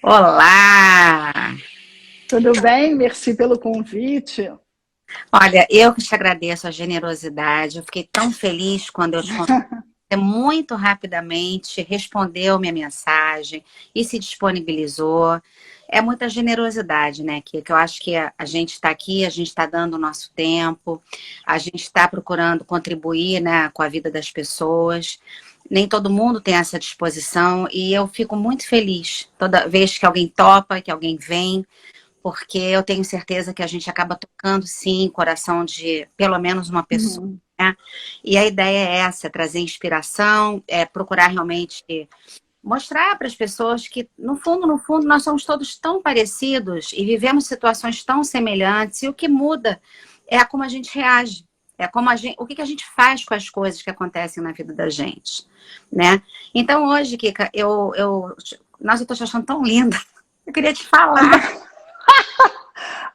Olá! Tudo bem? Merci pelo convite. Olha, eu que te agradeço a generosidade. Eu fiquei tão feliz quando eu te contei. Você muito rapidamente respondeu minha mensagem e se disponibilizou. É muita generosidade, né, Kika? Eu acho que a gente está aqui, a gente está dando o nosso tempo, a gente está procurando contribuir, né, com a vida das pessoas. Nem todo mundo tem essa disposição e eu fico muito feliz toda vez que alguém topa, que alguém vem, porque eu tenho certeza que a gente acaba tocando, sim, o coração de pelo menos uma pessoa, Uhum. né? E a ideia é essa, é trazer inspiração, é procurar realmente mostrar para as pessoas que, no fundo, nós somos todos tão parecidos e vivemos situações tão semelhantes, e o que muda é como a gente reage. É como a gente, o que a gente faz com as coisas que acontecem na vida da gente, né? Então hoje, Kika, nossa, eu tô te achando tão linda. Eu queria te falar.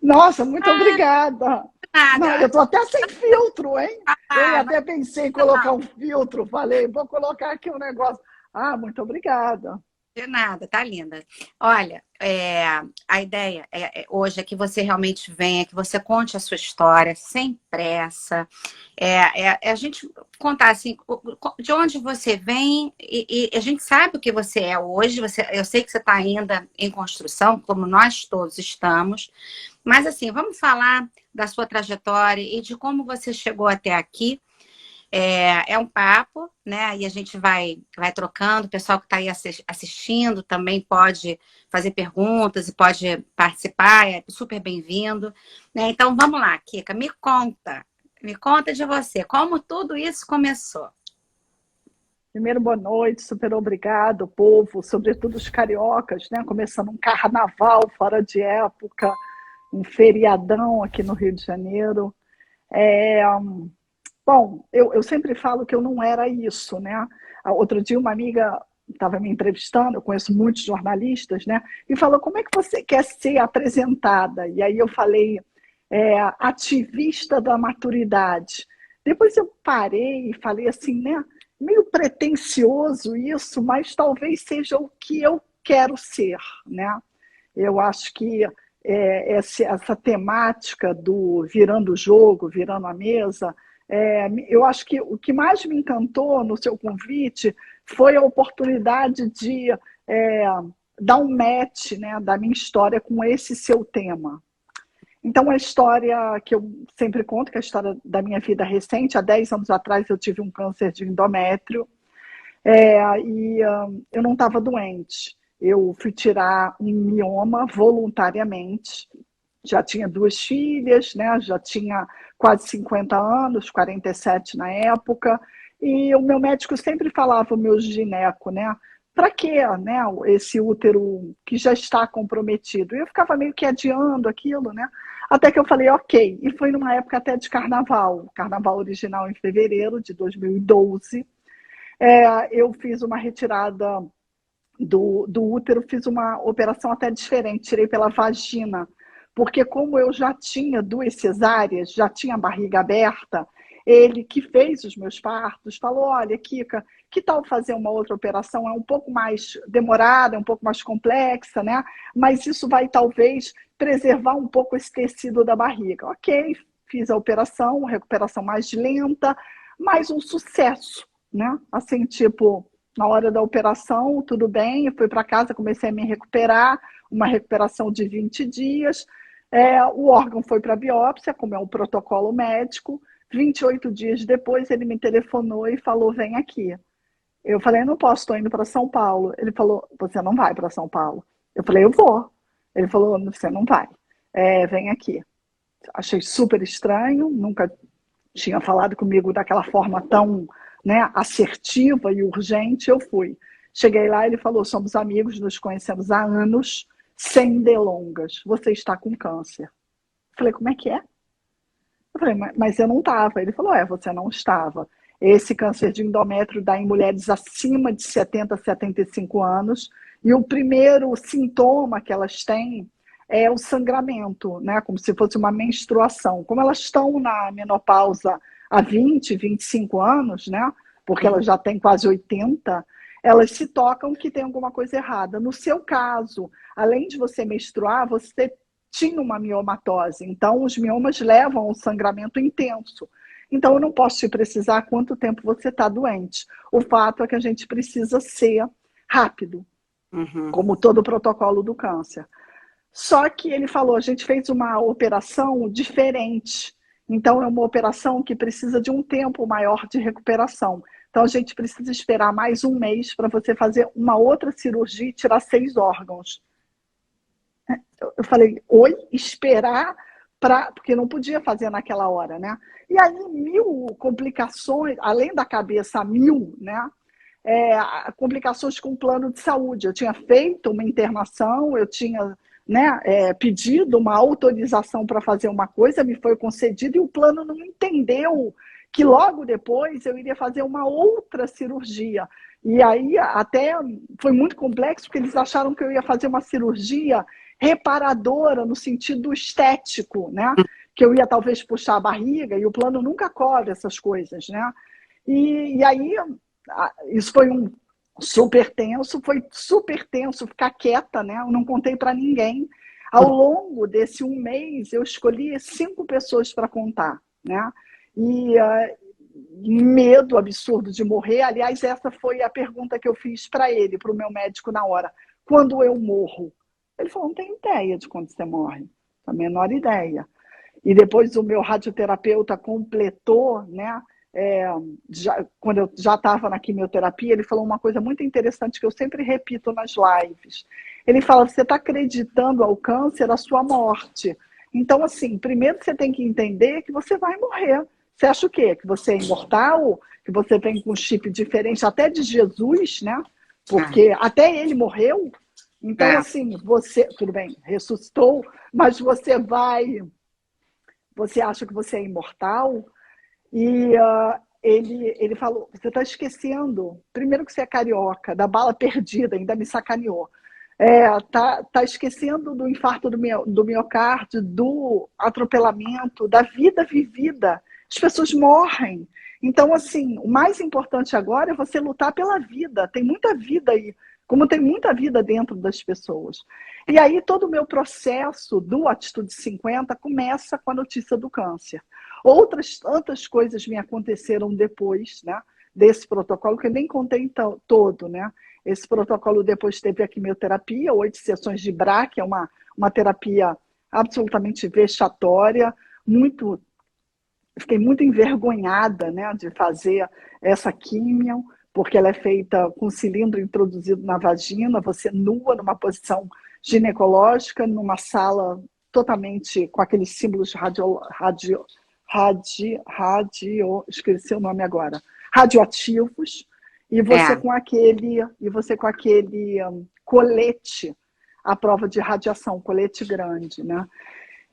Nossa, muito obrigada. Não, Nada. eu estou até sem filtro, hein? Eu Ah, até pensei em colocar um filtro. Falei, vou colocar aqui um negócio. Ah, muito obrigada. de nada, tá linda. Olha, a ideia hoje é que você realmente venha, que você conte a sua história sem pressa. É a gente contar assim, de onde você vem e a gente sabe o que você é hoje. Eu sei que você está ainda em construção, como nós todos estamos, mas assim, vamos falar da sua trajetória e de como você chegou até aqui. É um papo, né? E a gente vai trocando. O pessoal que está aí assistindo também pode fazer perguntas e pode participar, é super bem-vindo. Né? Então vamos lá, Kika, me conta de você, como tudo isso começou. Primeiro, boa noite, super obrigado, povo, sobretudo os cariocas, né? Começando um carnaval fora de época, um feriadão aqui no Rio de Janeiro. É, Bom, eu sempre falo que eu não era isso, né? Outro dia uma amiga estava me entrevistando, eu conheço muitos jornalistas, né? E falou, como é que você quer ser apresentada? E aí eu falei, ativista da maturidade. Depois eu parei e falei assim, né? Meio pretensioso isso, mas talvez seja o que eu quero ser, né? Eu acho que essa temática do virando o jogo, virando a mesa, eu acho que o que mais me encantou no seu convite foi a oportunidade de é, dar um match, né, da minha história com esse seu tema. Então, a história que eu sempre conto, que é a história da minha vida recente, há 10 anos atrás eu tive um câncer de endométrio, eu não estava doente. Eu fui tirar um mioma voluntariamente. Já tinha duas filhas, né? Já tinha quase 50 anos, 47 na época. E o meu médico sempre falava, o meu gineco, né? Para quê, né? Esse útero que já está comprometido. E eu ficava meio que adiando aquilo, né? Até que eu falei, ok. E foi numa época até de carnaval, carnaval original em fevereiro de 2012. Eu fiz uma retirada do útero, fiz uma operação até diferente, tirei pela vagina, porque como eu já tinha duas cesáreas, já tinha a barriga aberta, ele que fez os meus partos falou, olha, Kika, que tal fazer uma outra operação? É um pouco mais demorada, é um pouco mais complexa, né? Mas isso vai talvez preservar um pouco esse tecido da barriga. Ok, fiz a operação, recuperação mais lenta, mas um sucesso, né? Assim, tipo, na hora da operação, tudo bem, eu fui para casa, comecei a me recuperar, uma recuperação de 20 dias. O órgão foi para biópsia, como é um protocolo médico. 28 dias depois, ele me telefonou e falou: vem aqui. Eu falei: eu não posso, estou indo para São Paulo. Ele falou: você não vai para São Paulo. Eu falei: eu vou. Ele falou: você não vai. Vem aqui. Achei super estranho, nunca tinha falado comigo daquela forma tão, né, assertiva e urgente. Eu fui. Cheguei lá, ele falou: somos amigos, nos conhecemos há anos, sem delongas. Você está com câncer. Eu falei: como é que é? Eu falei: mas eu não estava. Ele falou: você não estava. Esse câncer de endométrio dá em mulheres acima de 70, 75 anos, e o primeiro sintoma que elas têm é o sangramento, né? Como se fosse uma menstruação. Como elas estão na menopausa há 20, 25 anos, né? Porque elas já têm quase 80, elas se tocam que tem alguma coisa errada. No seu caso, além de você menstruar, você tinha uma miomatose. Então, os miomas levam ao sangramento intenso. Então, eu não posso te precisar quanto tempo você está doente. O fato é que a gente precisa ser rápido, como todo o protocolo do câncer. Só que ele falou, a gente fez uma operação diferente. Então, é uma operação que precisa de um tempo maior de recuperação. Então, a gente precisa esperar mais um mês para você fazer uma outra cirurgia e tirar 6 órgãos. Eu falei, oi, esperar porque não podia fazer naquela hora, né? E aí, 1000 complicações, além da cabeça, 1000, né? Complicações com o plano de saúde. Eu tinha feito uma internação, eu tinha, né, pedido uma autorização para fazer uma coisa, me foi concedido e o plano não entendeu que logo depois eu iria fazer uma outra cirurgia. E aí até foi muito complexo, porque eles acharam que eu ia fazer uma cirurgia reparadora no sentido estético, né? Que eu ia talvez puxar a barriga, e o plano nunca cobre essas coisas, né? E aí, isso foi foi super tenso ficar quieta, né? Eu não contei para ninguém. Ao longo desse um mês, eu escolhi 5 pessoas para contar, né? E medo absurdo de morrer. Aliás, essa foi a pergunta que eu fiz para ele, para o meu médico na hora. Quando eu morro? Ele falou, não tem ideia de quando você morre. A menor ideia. E depois o meu radioterapeuta completou, né? Quando eu já estava na quimioterapia, ele falou uma coisa muito interessante que eu sempre repito nas lives. Ele fala, você está acreditando ao câncer a sua morte. Então, assim, primeiro você tem que entender que você vai morrer. Você acha o quê? Que você é imortal? Que você vem com um chip diferente até de Jesus, né? Porque até ele morreu. Então, assim, você, tudo bem, ressuscitou, mas você acha que você é imortal? E ele falou, você está esquecendo, primeiro que você é carioca, da bala perdida, ainda me sacaneou. Tá esquecendo do infarto do miocárdio, do atropelamento, da vida vivida. As pessoas morrem. Então, assim, o mais importante agora é você lutar pela vida. Tem muita vida aí, como tem muita vida dentro das pessoas. E aí todo o meu processo do Atitude 50 começa com a notícia do câncer. Outras tantas coisas me aconteceram depois, né, desse protocolo, que eu nem contei todo, né? Esse protocolo depois teve a quimioterapia, 8 sessões de BRA, que é uma terapia absolutamente vexatória, fiquei muito envergonhada, né, de fazer essa químio, porque ela é feita com cilindro introduzido na vagina, você nua, numa posição ginecológica, numa sala totalmente com aqueles símbolos esqueci o nome agora, radioativos, e você com aquele colete à prova de radiação, colete grande, né?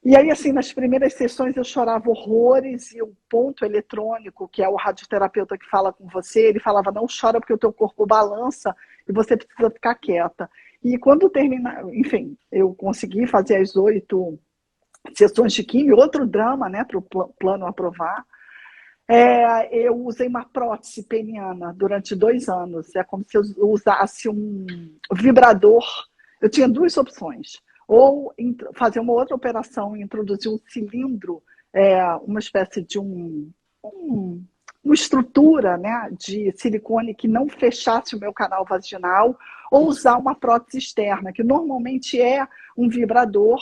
E aí, assim, nas primeiras sessões eu chorava horrores, e o ponto eletrônico, que é o radioterapeuta que fala com você, ele falava, não chora porque o teu corpo balança e você precisa ficar quieta. E quando termina, enfim, eu consegui fazer as 8 sessões de químio, outro drama, né, para o plano aprovar. Eu usei uma prótese peniana durante 2 anos. É como se eu usasse um vibrador. Eu tinha 2 opções. Ou fazer uma outra operação e introduzir um cilindro, uma espécie de uma estrutura, né, de silicone que não fechasse o meu canal vaginal, ou usar uma prótese externa, que normalmente é um vibrador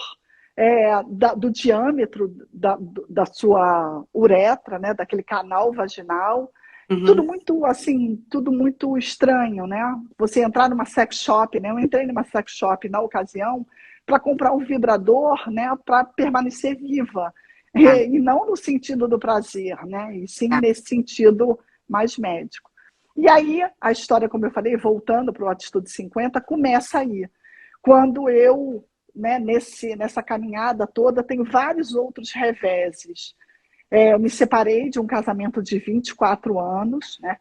do diâmetro da sua uretra, né, daquele canal vaginal. Tudo muito, assim, tudo muito estranho, né? Você entrar numa sex shop, né? Eu entrei numa sex shop na ocasião para comprar um vibrador, né, para permanecer viva. E não no sentido do prazer, né? E sim nesse sentido mais médico. E aí, a história, como eu falei, voltando para o Atitude 50, começa aí. Quando eu, né, nessa caminhada toda, tenho vários outros reveses. Eu me separei de um casamento de 24 anos, né?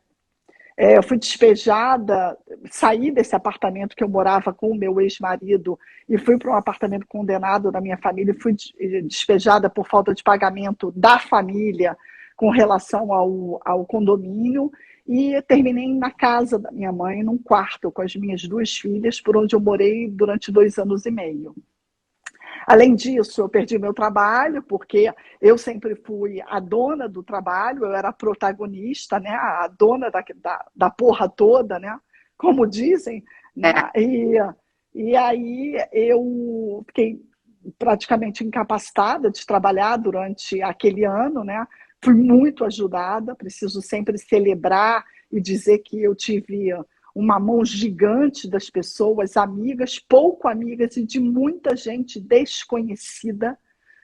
Eu fui despejada, saí desse apartamento que eu morava com o meu ex-marido e fui para um apartamento condenado da minha família, fui despejada por falta de pagamento da família com relação ao condomínio, e terminei na casa da minha mãe, num quarto com as minhas duas filhas, por onde eu morei durante 2 anos e meio. Além disso, eu perdi meu trabalho, porque eu sempre fui a dona do trabalho, eu era a protagonista, né? A dona da porra toda, né? Como dizem, né? É. E aí eu fiquei praticamente incapacitada de trabalhar durante aquele ano, né? Fui muito ajudada, preciso sempre celebrar e dizer que eu tive uma mão gigante das pessoas, amigas, pouco amigas e de muita gente desconhecida,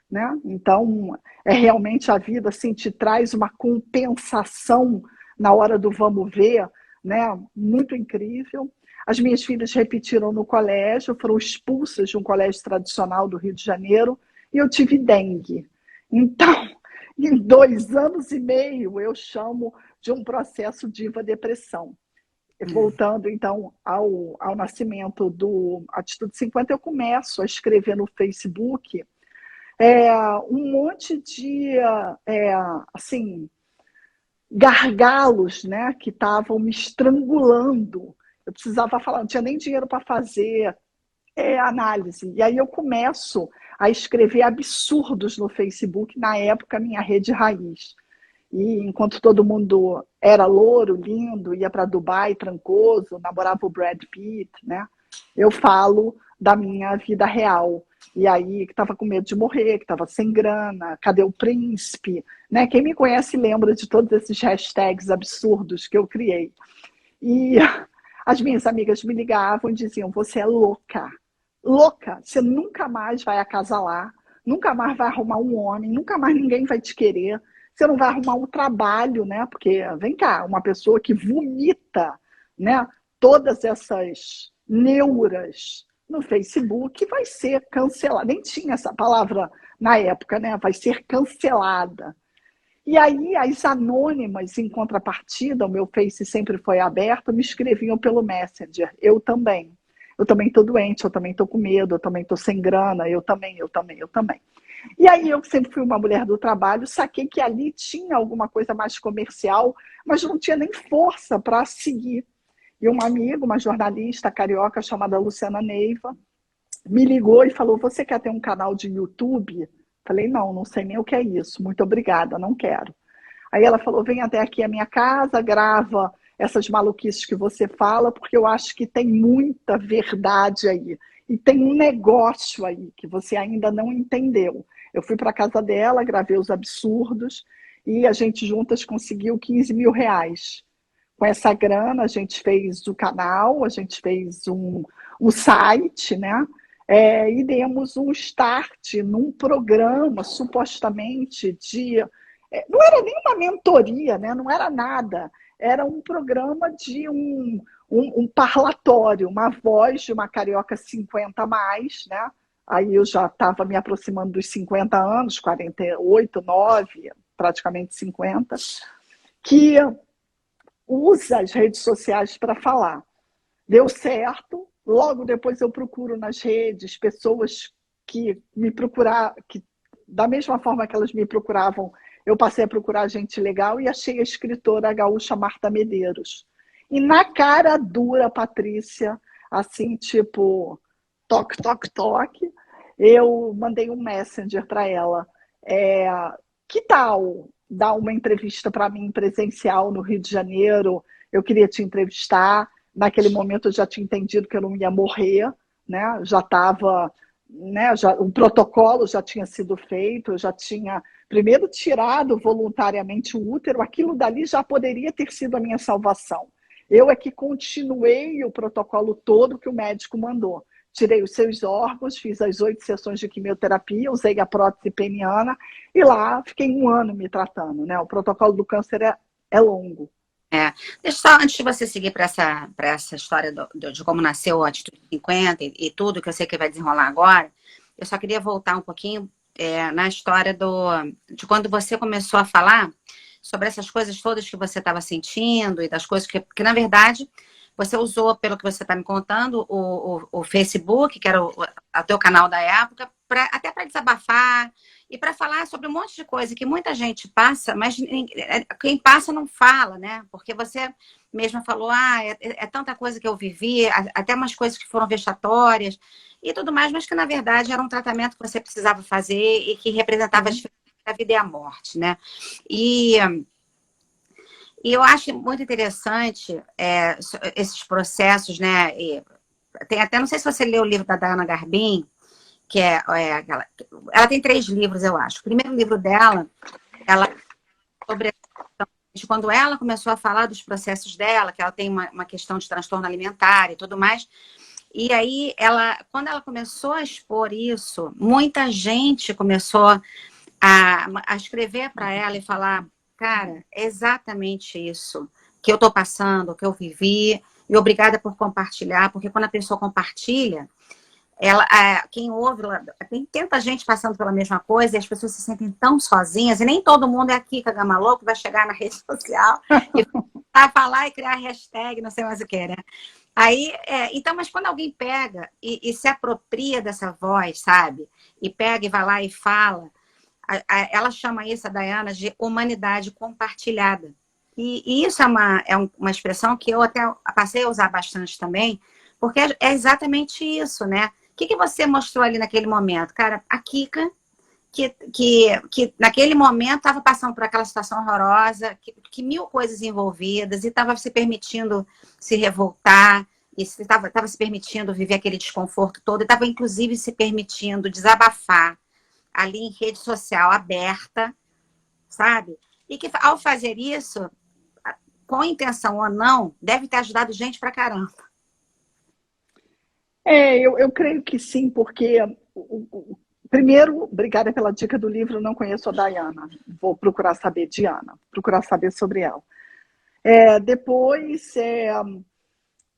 né? Então, é realmente a vida assim, te traz uma compensação na hora do vamos ver, né? Muito incrível. As minhas filhas repetiram no colégio, foram expulsas de um colégio tradicional do Rio de Janeiro, e eu tive dengue. Então, em 2 anos e meio, eu chamo de um processo diva-depressão. Voltando, então, ao nascimento do Atitude 50, eu começo a escrever no Facebook um monte de, assim, gargalos, né, que estavam me estrangulando. Eu precisava falar, não tinha nem dinheiro para fazer análise. E aí eu começo a escrever absurdos no Facebook, na época, minha rede raiz. E enquanto todo mundo era louro, lindo, ia para Dubai, trancoso, namorava o Brad Pitt, né? Eu falo da minha vida real. E aí, que estava com medo de morrer, que estava sem grana, cadê o príncipe? Né? Quem me conhece lembra de todos esses hashtags absurdos que eu criei. E as minhas amigas me ligavam e diziam, você é louca. Louca, você nunca mais vai acasalar, nunca mais vai arrumar um homem, nunca mais ninguém vai te querer, você não vai arrumar um trabalho, né? Porque, vem cá, uma pessoa que vomita, né, todas essas neuras no Facebook vai ser cancelada. Nem tinha essa palavra na época, né? Vai ser cancelada. E aí, as anônimas, em contrapartida, o meu Face sempre foi aberto, me escreviam pelo Messenger. Eu também. Eu também estou doente, eu também estou com medo, eu também estou sem grana, eu também. E aí eu sempre fui uma mulher do trabalho, saquei que ali tinha alguma coisa mais comercial, mas não tinha nem força para seguir. E uma amiga, uma jornalista carioca chamada Luciana Neiva, me ligou e falou, você quer ter um canal de YouTube? Falei, não sei nem o que é isso, muito obrigada, não quero. Aí ela falou, vem até aqui a minha casa, grava essas maluquices que você fala, porque eu acho que tem muita verdade aí. E tem um negócio aí que você ainda não entendeu. Eu fui para a casa dela, gravei os absurdos, e a gente juntas conseguiu 15 mil reais. Com essa grana, a gente fez o canal, a gente fez um site, né? E demos um start num programa, supostamente, de. Não era nem uma mentoria, né? Não era nada. Era um programa de um parlatório, uma voz de uma carioca 50 a mais, né? Aí eu já estava me aproximando dos 50 anos, 48, 9, praticamente 50, que usa as redes sociais para falar. Deu certo, logo depois eu procuro nas redes pessoas que me procuraram, que da mesma forma que elas me procuravam, eu passei a procurar gente legal e achei a escritora gaúcha Marta Medeiros. E na cara dura, Patrícia, assim, tipo, toque, toque, toque, eu mandei um messenger para ela. Que tal dar uma entrevista para mim presencial no Rio de Janeiro? Eu queria te entrevistar. Naquele momento eu já tinha entendido que eu não ia morrer, né? Já estava, né? O protocolo já tinha sido feito, eu já tinha primeiro tirado voluntariamente o útero, aquilo dali já poderia ter sido a minha salvação. Eu é que continuei o protocolo todo que o médico mandou. Tirei os seus órgãos, fiz as 8 sessões de quimioterapia, usei a prótese peniana e lá fiquei 1 ano me tratando, né? O protocolo do câncer é longo. Deixa só, antes de você seguir para essa história de como nasceu a Atitude 50 e tudo, que eu sei que vai desenrolar agora, eu só queria voltar um pouquinho na história de quando você começou a falar sobre essas coisas todas que você estava sentindo e das coisas que, na verdade, você usou, pelo que você está me contando, o Facebook, que era o teu canal da época, até para desabafar e para falar sobre um monte de coisa que muita gente passa, mas quem passa não fala, né? Porque você mesma falou, é tanta coisa que eu vivi, até umas coisas que foram vexatórias e tudo mais, mas que na verdade era um tratamento que você precisava fazer e que representava a diferença entre a vida e a morte, né? E eu acho muito interessante esses processos, né? E tem até, não sei se você leu o livro da Diana Garbin, que aquela. Ela tem 3 livros, eu acho. O primeiro livro dela, ela sobre quando ela começou a falar dos processos dela, que ela tem uma questão de transtorno alimentar e tudo mais. E aí, quando ela começou a expor isso, muita gente começou a escrever para ela e falar, cara, é exatamente isso que eu estou passando, que eu vivi, e obrigada por compartilhar, porque quando a pessoa compartilha, quem ouve, tem tanta gente passando pela mesma coisa e as pessoas se sentem tão sozinhas, e nem todo mundo é a Kika Gamalô que vai chegar na rede social e vai falar e criar hashtag, não sei mais o que, né? Aí, então, mas quando alguém pega e se apropria dessa voz, sabe? E pega e vai lá e fala, ela chama isso, a Diana, de humanidade compartilhada. E isso é uma expressão que eu até passei a usar bastante também, porque é exatamente isso, né? O que você mostrou ali naquele momento? Cara, a Kika, que naquele momento estava passando por aquela situação horrorosa, que 1000 coisas envolvidas, e estava se permitindo se revoltar, e estava se permitindo viver aquele desconforto todo, e estava, inclusive, se permitindo desabafar ali em rede social aberta, sabe? E que, ao fazer isso, com intenção ou não, deve ter ajudado gente pra caramba. Eu creio que sim, porque, primeiro, obrigada pela dica do livro, não conheço a Diana, vou procurar saber, Diana, procurar saber sobre ela. Depois,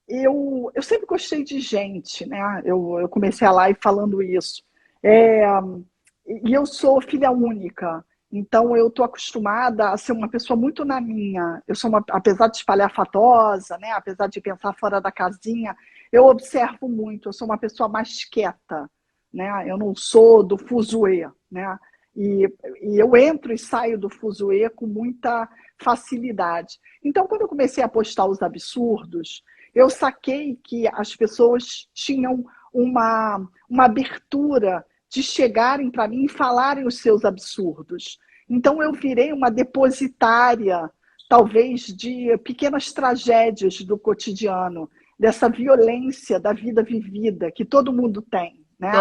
eu sempre gostei de gente, né? Eu comecei a live falando isso. E eu sou filha única, então eu estou acostumada a ser uma pessoa muito na minha. Eu sou apesar de espalhafatosa, né? Apesar de pensar fora da casinha, eu observo muito. Eu sou uma pessoa mais quieta, né? Eu não sou do fuzuê, né? E eu entro e saio do fuzuê com muita facilidade. Então, quando eu comecei a postar os absurdos, eu saquei que as pessoas tinham uma abertura de chegarem para mim e falarem os seus absurdos. Então eu virei uma depositária, talvez, de pequenas tragédias do cotidiano, dessa violência da vida vivida que todo mundo tem, né?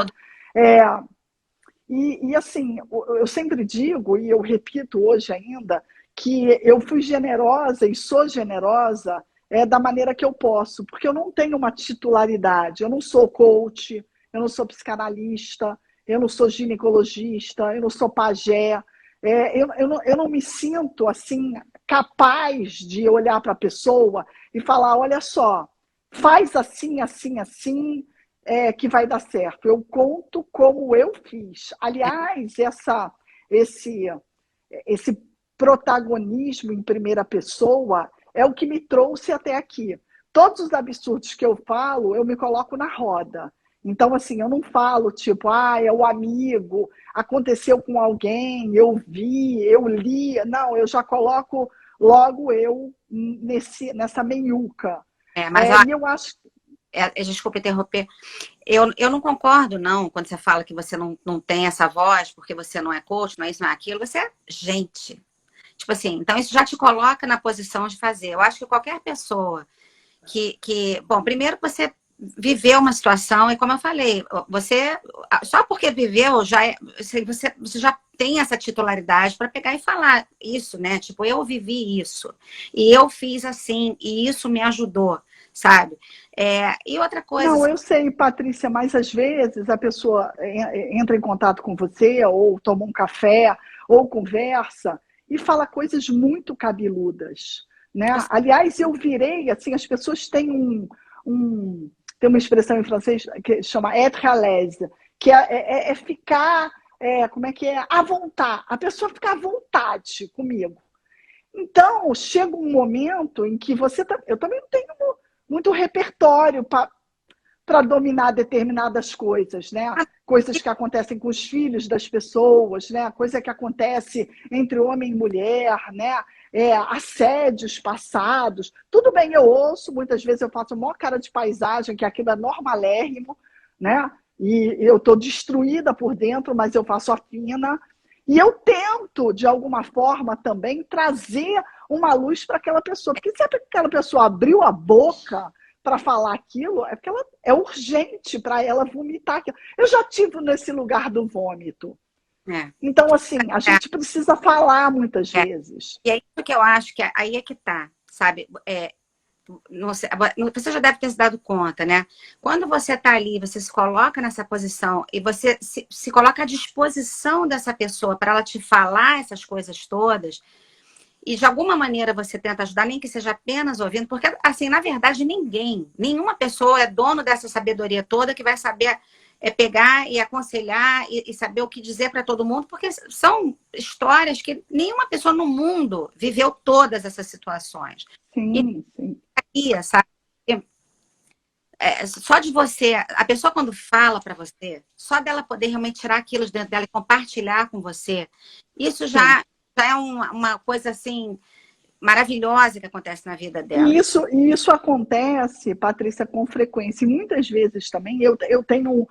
Assim, eu sempre digo, e eu repito hoje ainda, que eu fui generosa e sou generosa da maneira que eu posso, porque eu não tenho uma titularidade, eu não sou coach, eu não sou psicanalista, eu não sou ginecologista, eu não sou pajé, eu não me sinto assim capaz de olhar para a pessoa e falar, olha só, faz assim, assim, assim, que vai dar certo. Eu conto como eu fiz. Aliás, esse protagonismo em primeira pessoa é o que me trouxe até aqui. Todos os absurdos que eu falo, eu me coloco na roda. Então, assim, eu não falo, tipo, é o amigo, aconteceu com alguém, eu vi, eu li. Não, eu já coloco logo eu nessa meiuca. Mas e eu acho... desculpa interromper. Eu não concordo, não, quando você fala que você não tem essa voz, porque você não é coach, não é isso, não é aquilo. Você é gente. Tipo assim, então isso já te coloca na posição de fazer. Eu acho que qualquer pessoa bom, primeiro você viveu uma situação, e como eu falei, você, só porque viveu, você já tem essa titularidade para pegar e falar isso, né? Tipo, eu vivi isso, e eu fiz assim, e isso me ajudou, sabe? E outra coisa... Não, eu sei, Patrícia, mas às vezes a pessoa entra em contato com você, ou toma um café, ou conversa, e fala coisas muito cabeludas, né? Aliás, eu virei, assim, as pessoas têm tem uma expressão em francês que chama être à l'aise, que é ficar, como é que é? À vontade. A pessoa fica à vontade comigo. Então, chega um momento em que eu também não tenho muito repertório para dominar determinadas coisas, né? Coisas que acontecem com os filhos das pessoas, né? Coisa que acontece entre homem e mulher, né? Assédios passados. Tudo bem, eu ouço, muitas vezes eu faço a maior cara de paisagem, que aquilo é normalérrimo, né? E eu estou destruída por dentro, mas eu faço a fina. E eu tento, de alguma forma, também trazer uma luz para aquela pessoa. Porque se aquela pessoa abriu a boca para falar aquilo, é porque é urgente para ela vomitar aquilo. Eu já tive nesse lugar do vômito. Então, assim, a gente precisa falar muitas vezes. E é isso que eu acho que aí é que tá, sabe? Você já deve ter se dado conta, né? Quando você está ali, você se coloca nessa posição e você se coloca à disposição dessa pessoa para ela te falar essas coisas todas, e de alguma maneira você tenta ajudar, nem que seja apenas ouvindo, porque, assim, na verdade, nenhuma pessoa é dono dessa sabedoria toda que vai saber pegar e aconselhar e saber o que dizer para todo mundo, porque são histórias que nenhuma pessoa no mundo viveu todas essas situações. Sim. Sabe? Só de você, a pessoa quando fala para você, só dela poder realmente tirar aquilo de dentro dela e compartilhar com você, isso já é uma coisa assim maravilhosa que acontece na vida dela. E isso acontece, Patrícia, com frequência. E muitas vezes também eu tenho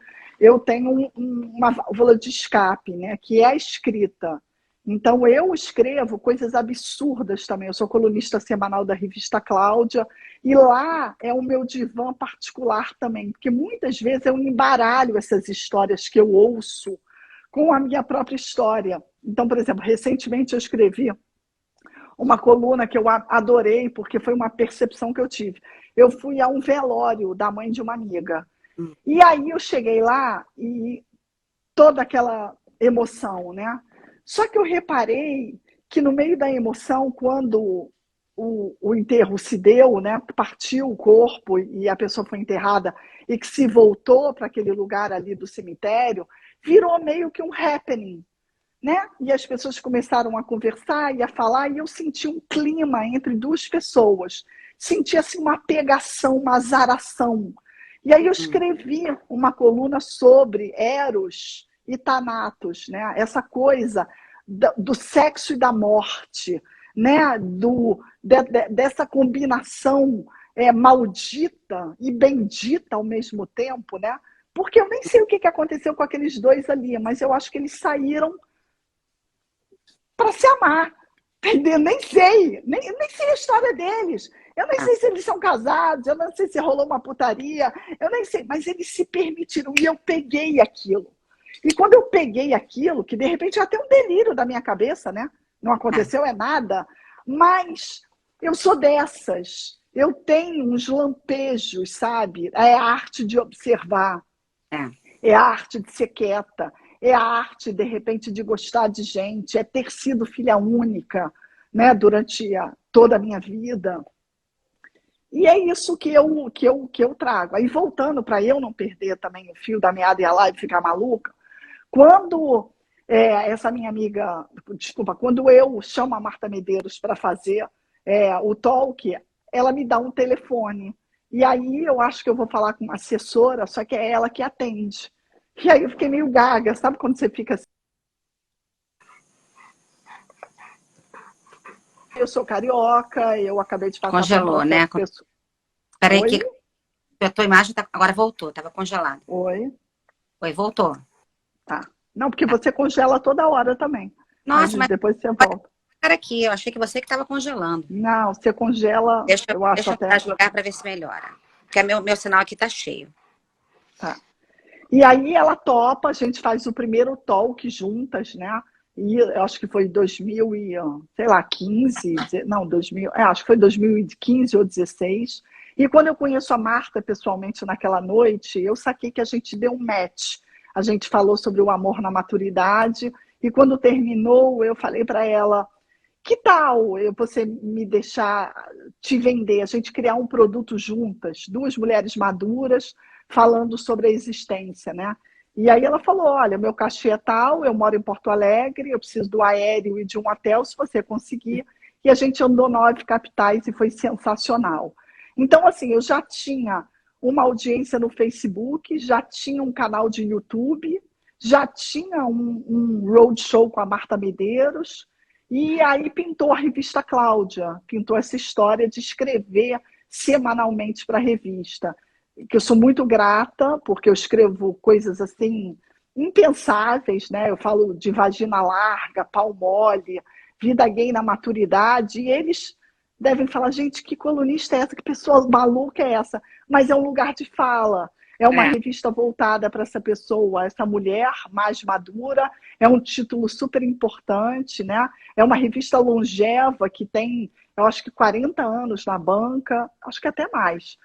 uma válvula de escape, né, que é a escrita. Então, eu escrevo coisas absurdas também. Eu sou colunista semanal da revista Cláudia, e lá é o meu divã particular também, porque muitas vezes eu embaralho essas histórias que eu ouço com a minha própria história. Então, por exemplo, recentemente eu escrevi uma coluna que eu adorei, porque foi uma percepção que eu tive. Eu fui a um velório da mãe de uma amiga. E aí eu cheguei lá e toda aquela emoção, né? Só que eu reparei que no meio da emoção, quando o enterro se deu, né? Partiu o corpo e a pessoa foi enterrada e que se voltou para aquele lugar ali do cemitério, virou meio que um happening, né? E as pessoas começaram a conversar e a falar, e eu senti um clima entre duas pessoas. Senti assim uma pegação, uma azaração. E aí eu escrevi uma coluna sobre Eros e Thanatos, né? Essa coisa do sexo e da morte, né? Dessa combinação maldita e bendita ao mesmo tempo, né? Porque eu nem sei o que aconteceu com aqueles dois ali, mas eu acho que eles saíram para se amar. Entendeu? Nem sei a história deles. Eu nem sei se eles são casados, eu não sei se rolou uma putaria, eu nem sei, mas eles se permitiram e eu peguei aquilo. E quando eu peguei aquilo, que de repente é até um delírio da minha cabeça, né? Não aconteceu nada, mas eu sou dessas. Eu tenho uns lampejos, sabe? É a arte de observar, é a arte de ser quieta, é a arte, de repente, de gostar de gente, é ter sido filha única, né, durante toda a minha vida. E é isso que eu trago. Aí, voltando para eu não perder também o fio da meada e a live ficar maluca, quando essa minha amiga, desculpa, quando eu chamo a Marta Medeiros para fazer o talk, ela me dá um telefone. E aí eu acho que eu vou falar com uma assessora, só que é ela que atende. E aí eu fiquei meio gaga, sabe quando você fica assim? Eu sou carioca, eu acabei de passar... Congelou, né? Peraí que a tua imagem agora voltou, estava congelada. Oi, voltou. Tá. Não, porque você congela toda hora também. Nossa, mas depois você volta. Cara, aqui, eu achei que você que estava congelando. Não, você congela, deixa eu acho até... Deixa eu lugar para ver se melhora. Porque meu sinal aqui tá cheio. Tá. E aí ela topa, a gente faz o primeiro talk juntas, né? E eu acho que foi 2000 e, sei lá, 15, não, 2000, acho que foi 2015 ou 16. E quando eu conheço a Marta pessoalmente naquela noite, eu saquei que a gente deu um match. A gente falou sobre o amor na maturidade, e quando terminou, eu falei para ela, que tal você me deixar te vender, a gente criar um produto juntas, duas mulheres maduras, falando sobre a existência, né? E aí ela falou, olha, meu cachê é tal, eu moro em Porto Alegre, eu preciso do aéreo e de um hotel, se você conseguir. E a gente andou 9 capitais e foi sensacional. Então, assim, eu já tinha uma audiência no Facebook, já tinha um canal de YouTube, já tinha um roadshow com a Marta Medeiros, e aí pintou a revista Cláudia, pintou essa história de escrever semanalmente para a revista, que eu sou muito grata, porque eu escrevo coisas assim impensáveis, né? Eu falo de vagina larga, pau mole, vida gay na maturidade, e eles devem falar, gente, que colunista é essa? Que pessoa maluca é essa? Mas é um lugar de fala. É uma revista voltada para essa pessoa, essa mulher mais madura. É um título super importante, né? É uma revista longeva que tem, eu acho que 40 anos na banca, acho que até mais.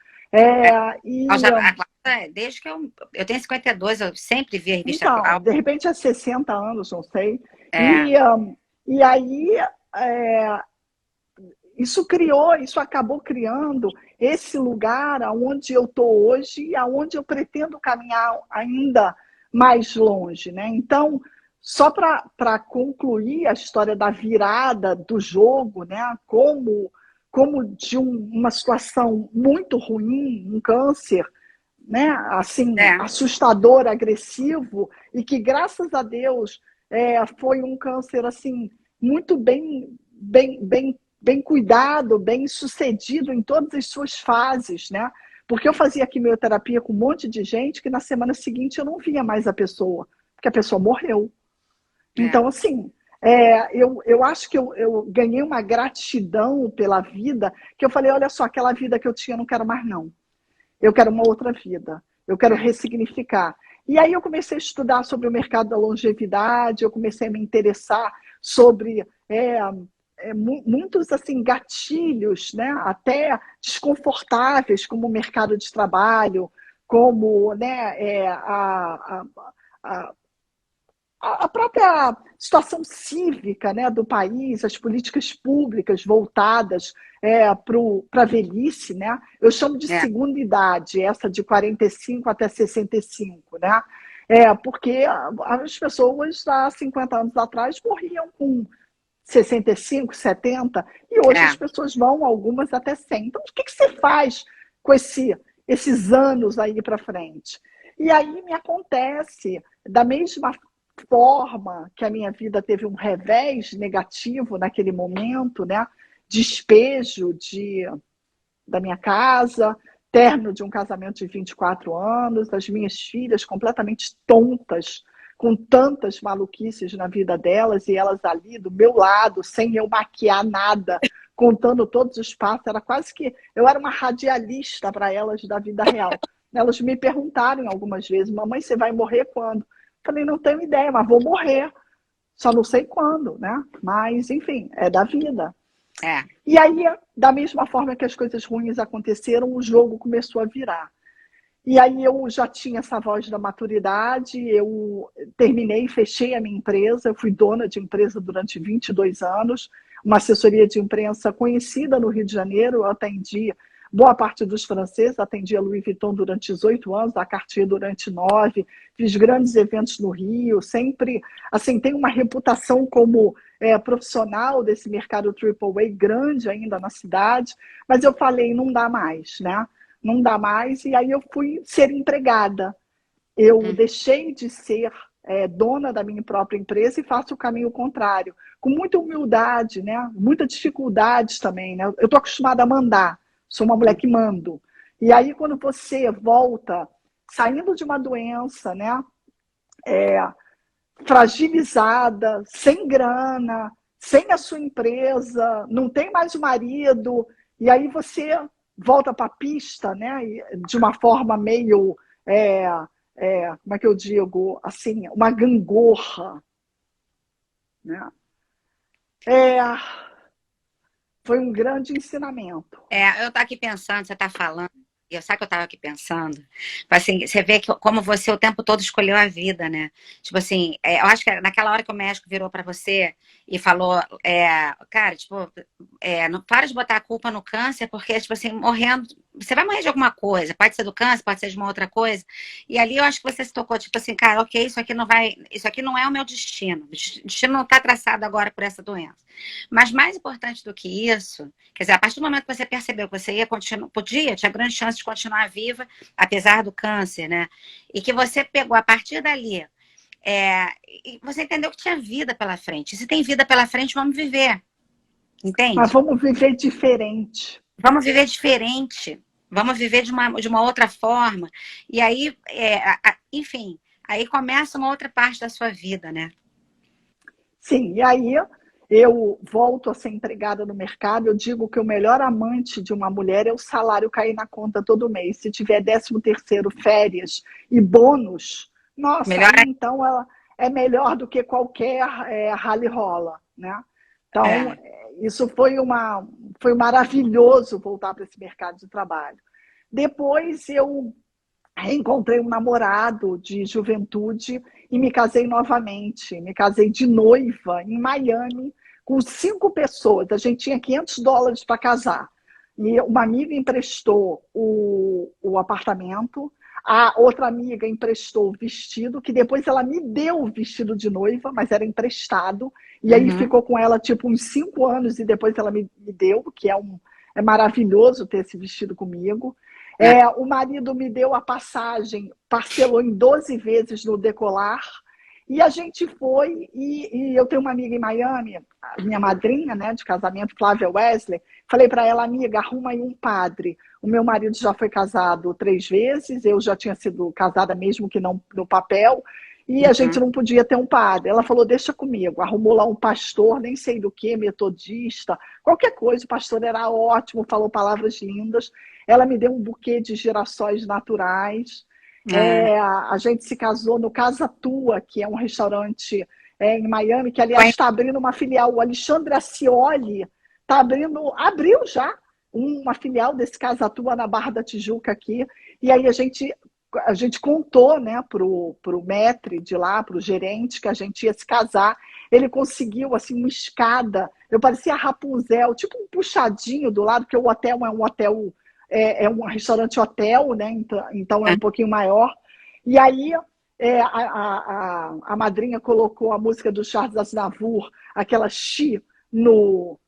Desde que eu tenho 52, eu sempre vi a revista Então, Cláudia. de repente há 60 anos, não sei. É, E aí é, isso acabou criando esse lugar aonde eu estou hoje e aonde eu pretendo caminhar ainda mais longe, né? Então, só para concluir a história da virada do jogo, né? Como de uma situação muito ruim, um câncer, né? Assim, assustador, agressivo, e que graças a Deus foi um câncer assim muito bem cuidado, bem sucedido em todas as suas fases, né? Porque eu fazia quimioterapia com um monte de gente que na semana seguinte eu não via mais a pessoa, porque a pessoa morreu. Então, assim, eu acho que eu ganhei uma gratidão pela vida, que eu falei, olha só, aquela vida que eu tinha eu não quero mais não. Eu quero uma outra vida, eu quero ressignificar. E aí eu comecei a estudar sobre o mercado da longevidade, eu comecei a me interessar sobre muitos assim gatilhos, né, até desconfortáveis, como o mercado de trabalho, como né, a, a própria situação cívica, né, do país, as políticas públicas voltadas para a velhice, né? Eu chamo de segunda idade, essa de 45 até 65, né? Porque as pessoas há 50 anos atrás morriam com 65, 70, e hoje as pessoas vão, algumas até 100. Então, o que você faz com esses anos aí para frente? E aí me acontece, da mesma forma que a minha vida teve um revés negativo naquele momento, né? Despejo da minha casa, término de um casamento de 24 anos, das minhas filhas completamente tontas, com tantas maluquices na vida delas, e elas ali do meu lado, sem eu maquiar nada, contando todos os passos. Era quase que eu era uma radialista para elas da vida real. Elas me perguntaram algumas vezes, mamãe, você vai morrer quando? Falei, não tenho ideia, mas vou morrer. Só não sei quando, né? Mas, enfim, é da vida. E aí, da mesma forma que as coisas ruins aconteceram, o jogo começou a virar. E aí eu já tinha essa voz da maturidade, eu terminei, fechei a minha empresa, eu fui dona de empresa durante 22 anos, uma assessoria de imprensa conhecida no Rio de Janeiro, eu atendi boa parte dos franceses, atendi a Louis Vuitton durante 18 anos, a Cartier durante 9, fiz grandes eventos no Rio, sempre, assim, tenho uma reputação como profissional desse mercado AAA grande ainda na cidade, mas eu falei, não dá mais, né? Não dá mais, e aí eu fui ser empregada. Eu deixei de ser dona da minha própria empresa e faço o caminho contrário, com muita humildade, né? Muita dificuldade também, né? Eu estou acostumada a mandar, sou uma mulher que mando. E aí, quando você volta, saindo de uma doença, né? Fragilizada, sem grana, sem a sua empresa, não tem mais o marido, e aí você volta para a pista, né? De uma forma meio, como é que eu digo, assim, uma gangorra, né? Foi um grande ensinamento. Eu tô aqui pensando, você tá falando, e eu sabe que eu tava aqui pensando, assim, você vê que como você o tempo todo escolheu a vida, né? Tipo assim, eu acho que naquela hora que o médico virou pra você e falou, cara, tipo, não para de botar a culpa no câncer, porque, tipo assim, morrendo você vai morrer de alguma coisa, pode ser do câncer, pode ser de uma outra coisa. E ali eu acho que você se tocou, tipo assim, cara, ok, isso aqui não é o meu destino. O destino não está traçado agora por essa doença. Mas mais importante do que isso, quer dizer, a partir do momento que você percebeu que você ia continuar, tinha grande chance de continuar viva, apesar do câncer, né? E que você pegou a partir dali, e você entendeu que tinha vida pela frente. E se tem vida pela frente, vamos viver. Mas Entende? vamos viver diferente. Vamos viver diferente. Vamos viver de uma outra forma. E aí, enfim, aí começa uma outra parte da sua vida, né? Sim, e aí eu volto a ser empregada no mercado, eu digo que o melhor amante de uma mulher é o salário cair na conta todo mês. Se tiver 13º, férias e bônus, nossa, Melhor aí então ela é melhor do que qualquer rally rola, né? Então, é. isso foi maravilhoso voltar para esse mercado de trabalho. Depois eu reencontrei um namorado de juventude e me casei novamente. Me casei de noiva em Miami com 5 pessoas. A gente tinha US$ 500 para casar. E uma amiga emprestou o apartamento, a outra amiga emprestou o vestido, que depois ela me deu o vestido de noiva, mas era emprestado. E aí Uhum. ficou com ela tipo uns 5 anos e depois ela me deu, que é maravilhoso ter esse vestido comigo. É. O marido me deu a passagem, parcelou em 12 vezes no Decolar, e a gente foi, e eu tenho uma amiga em Miami, minha madrinha, né, de casamento, Flávia Wesley, falei para ela, amiga, arruma aí um padre. O meu marido já foi casado 3 vezes, eu já tinha sido casada mesmo que não no papel, e a gente Uhum. não podia ter um padre. Ela falou, deixa comigo. Arrumou lá um pastor, nem sei do que, metodista, qualquer coisa. O pastor era ótimo, falou palavras lindas. Ela me deu um buquê de girassóis naturais. É. A gente se casou no Casa Tua, que é um restaurante em Miami, que aliás está abrindo uma filial. O Alexandre Ascioli abriu já uma filial desse Casa Tua na Barra da Tijuca aqui. E aí a gente contou, né, pro maître de lá, pro gerente, que a gente ia se casar. Ele conseguiu assim uma escada. Eu parecia Rapunzel, tipo um puxadinho do lado, porque o hotel é um hotel, é um restaurante hotel, né? Então é um pouquinho maior. E aí a madrinha colocou a música do Charles Aznavour, aquela She, no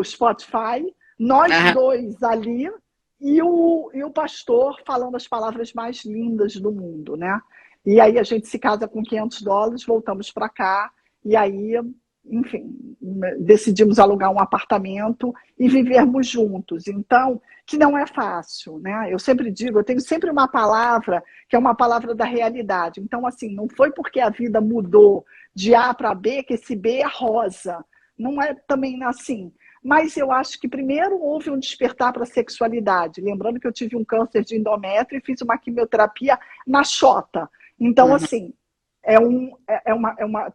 Spotify. Nós Aham. dois ali e o pastor falando as palavras mais lindas do mundo, né? E aí a gente se casa com US$ 500, voltamos para cá, e aí, enfim, decidimos alugar um apartamento e vivermos juntos. Então, que não é fácil, né? Eu sempre digo, eu tenho sempre uma palavra que é uma palavra da realidade. Então, assim, não foi porque a vida mudou de A para B que esse B é rosa. Não é também assim. Mas eu acho que primeiro houve um despertar para a sexualidade. Lembrando que eu tive um câncer de endométrio e fiz uma quimioterapia na xota. Então, Uhum. assim,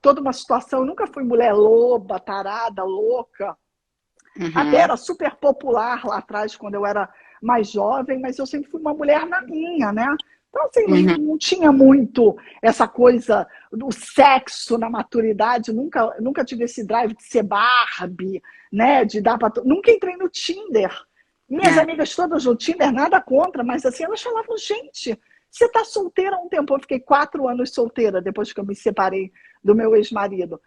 toda uma situação. Eu nunca fui mulher loba, tarada, louca. Até Uhum. era super popular lá atrás, quando eu era mais jovem, mas eu sempre fui uma mulher na minha, né? Então, assim, não, Uhum. não tinha muito essa coisa do sexo na maturidade, nunca tive esse drive de ser Barbie, né? De dar para. Nunca entrei no Tinder. Minhas É. amigas todas no Tinder, nada contra, mas assim, elas falavam, gente, você está solteira há um tempo. Eu fiquei 4 anos solteira depois que eu me separei do meu ex-marido.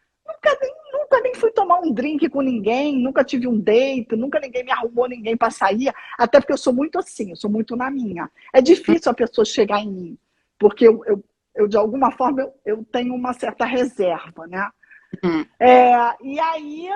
Nunca nem fui tomar um drink com ninguém, nunca tive um date, nunca ninguém me arrumou ninguém para sair, até porque eu sou muito assim, eu sou muito na minha. É difícil a pessoa chegar em mim, porque eu de alguma forma, eu tenho uma certa reserva, né? Uhum. E aí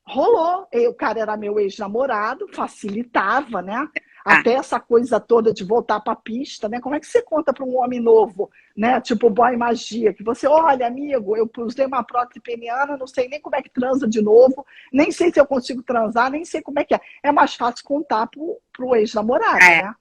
rolou. O cara era meu ex-namorado, facilitava, né? Ah, Até essa coisa toda de voltar para a pista, né? Como é que você conta para um homem novo, né? Tipo boy magia, que você, olha, amigo, eu usei uma prótese peniana, não sei nem como é que transa de novo, nem sei se eu consigo transar, nem sei como é que é. É mais fácil contar pro ex-namorado, é, né?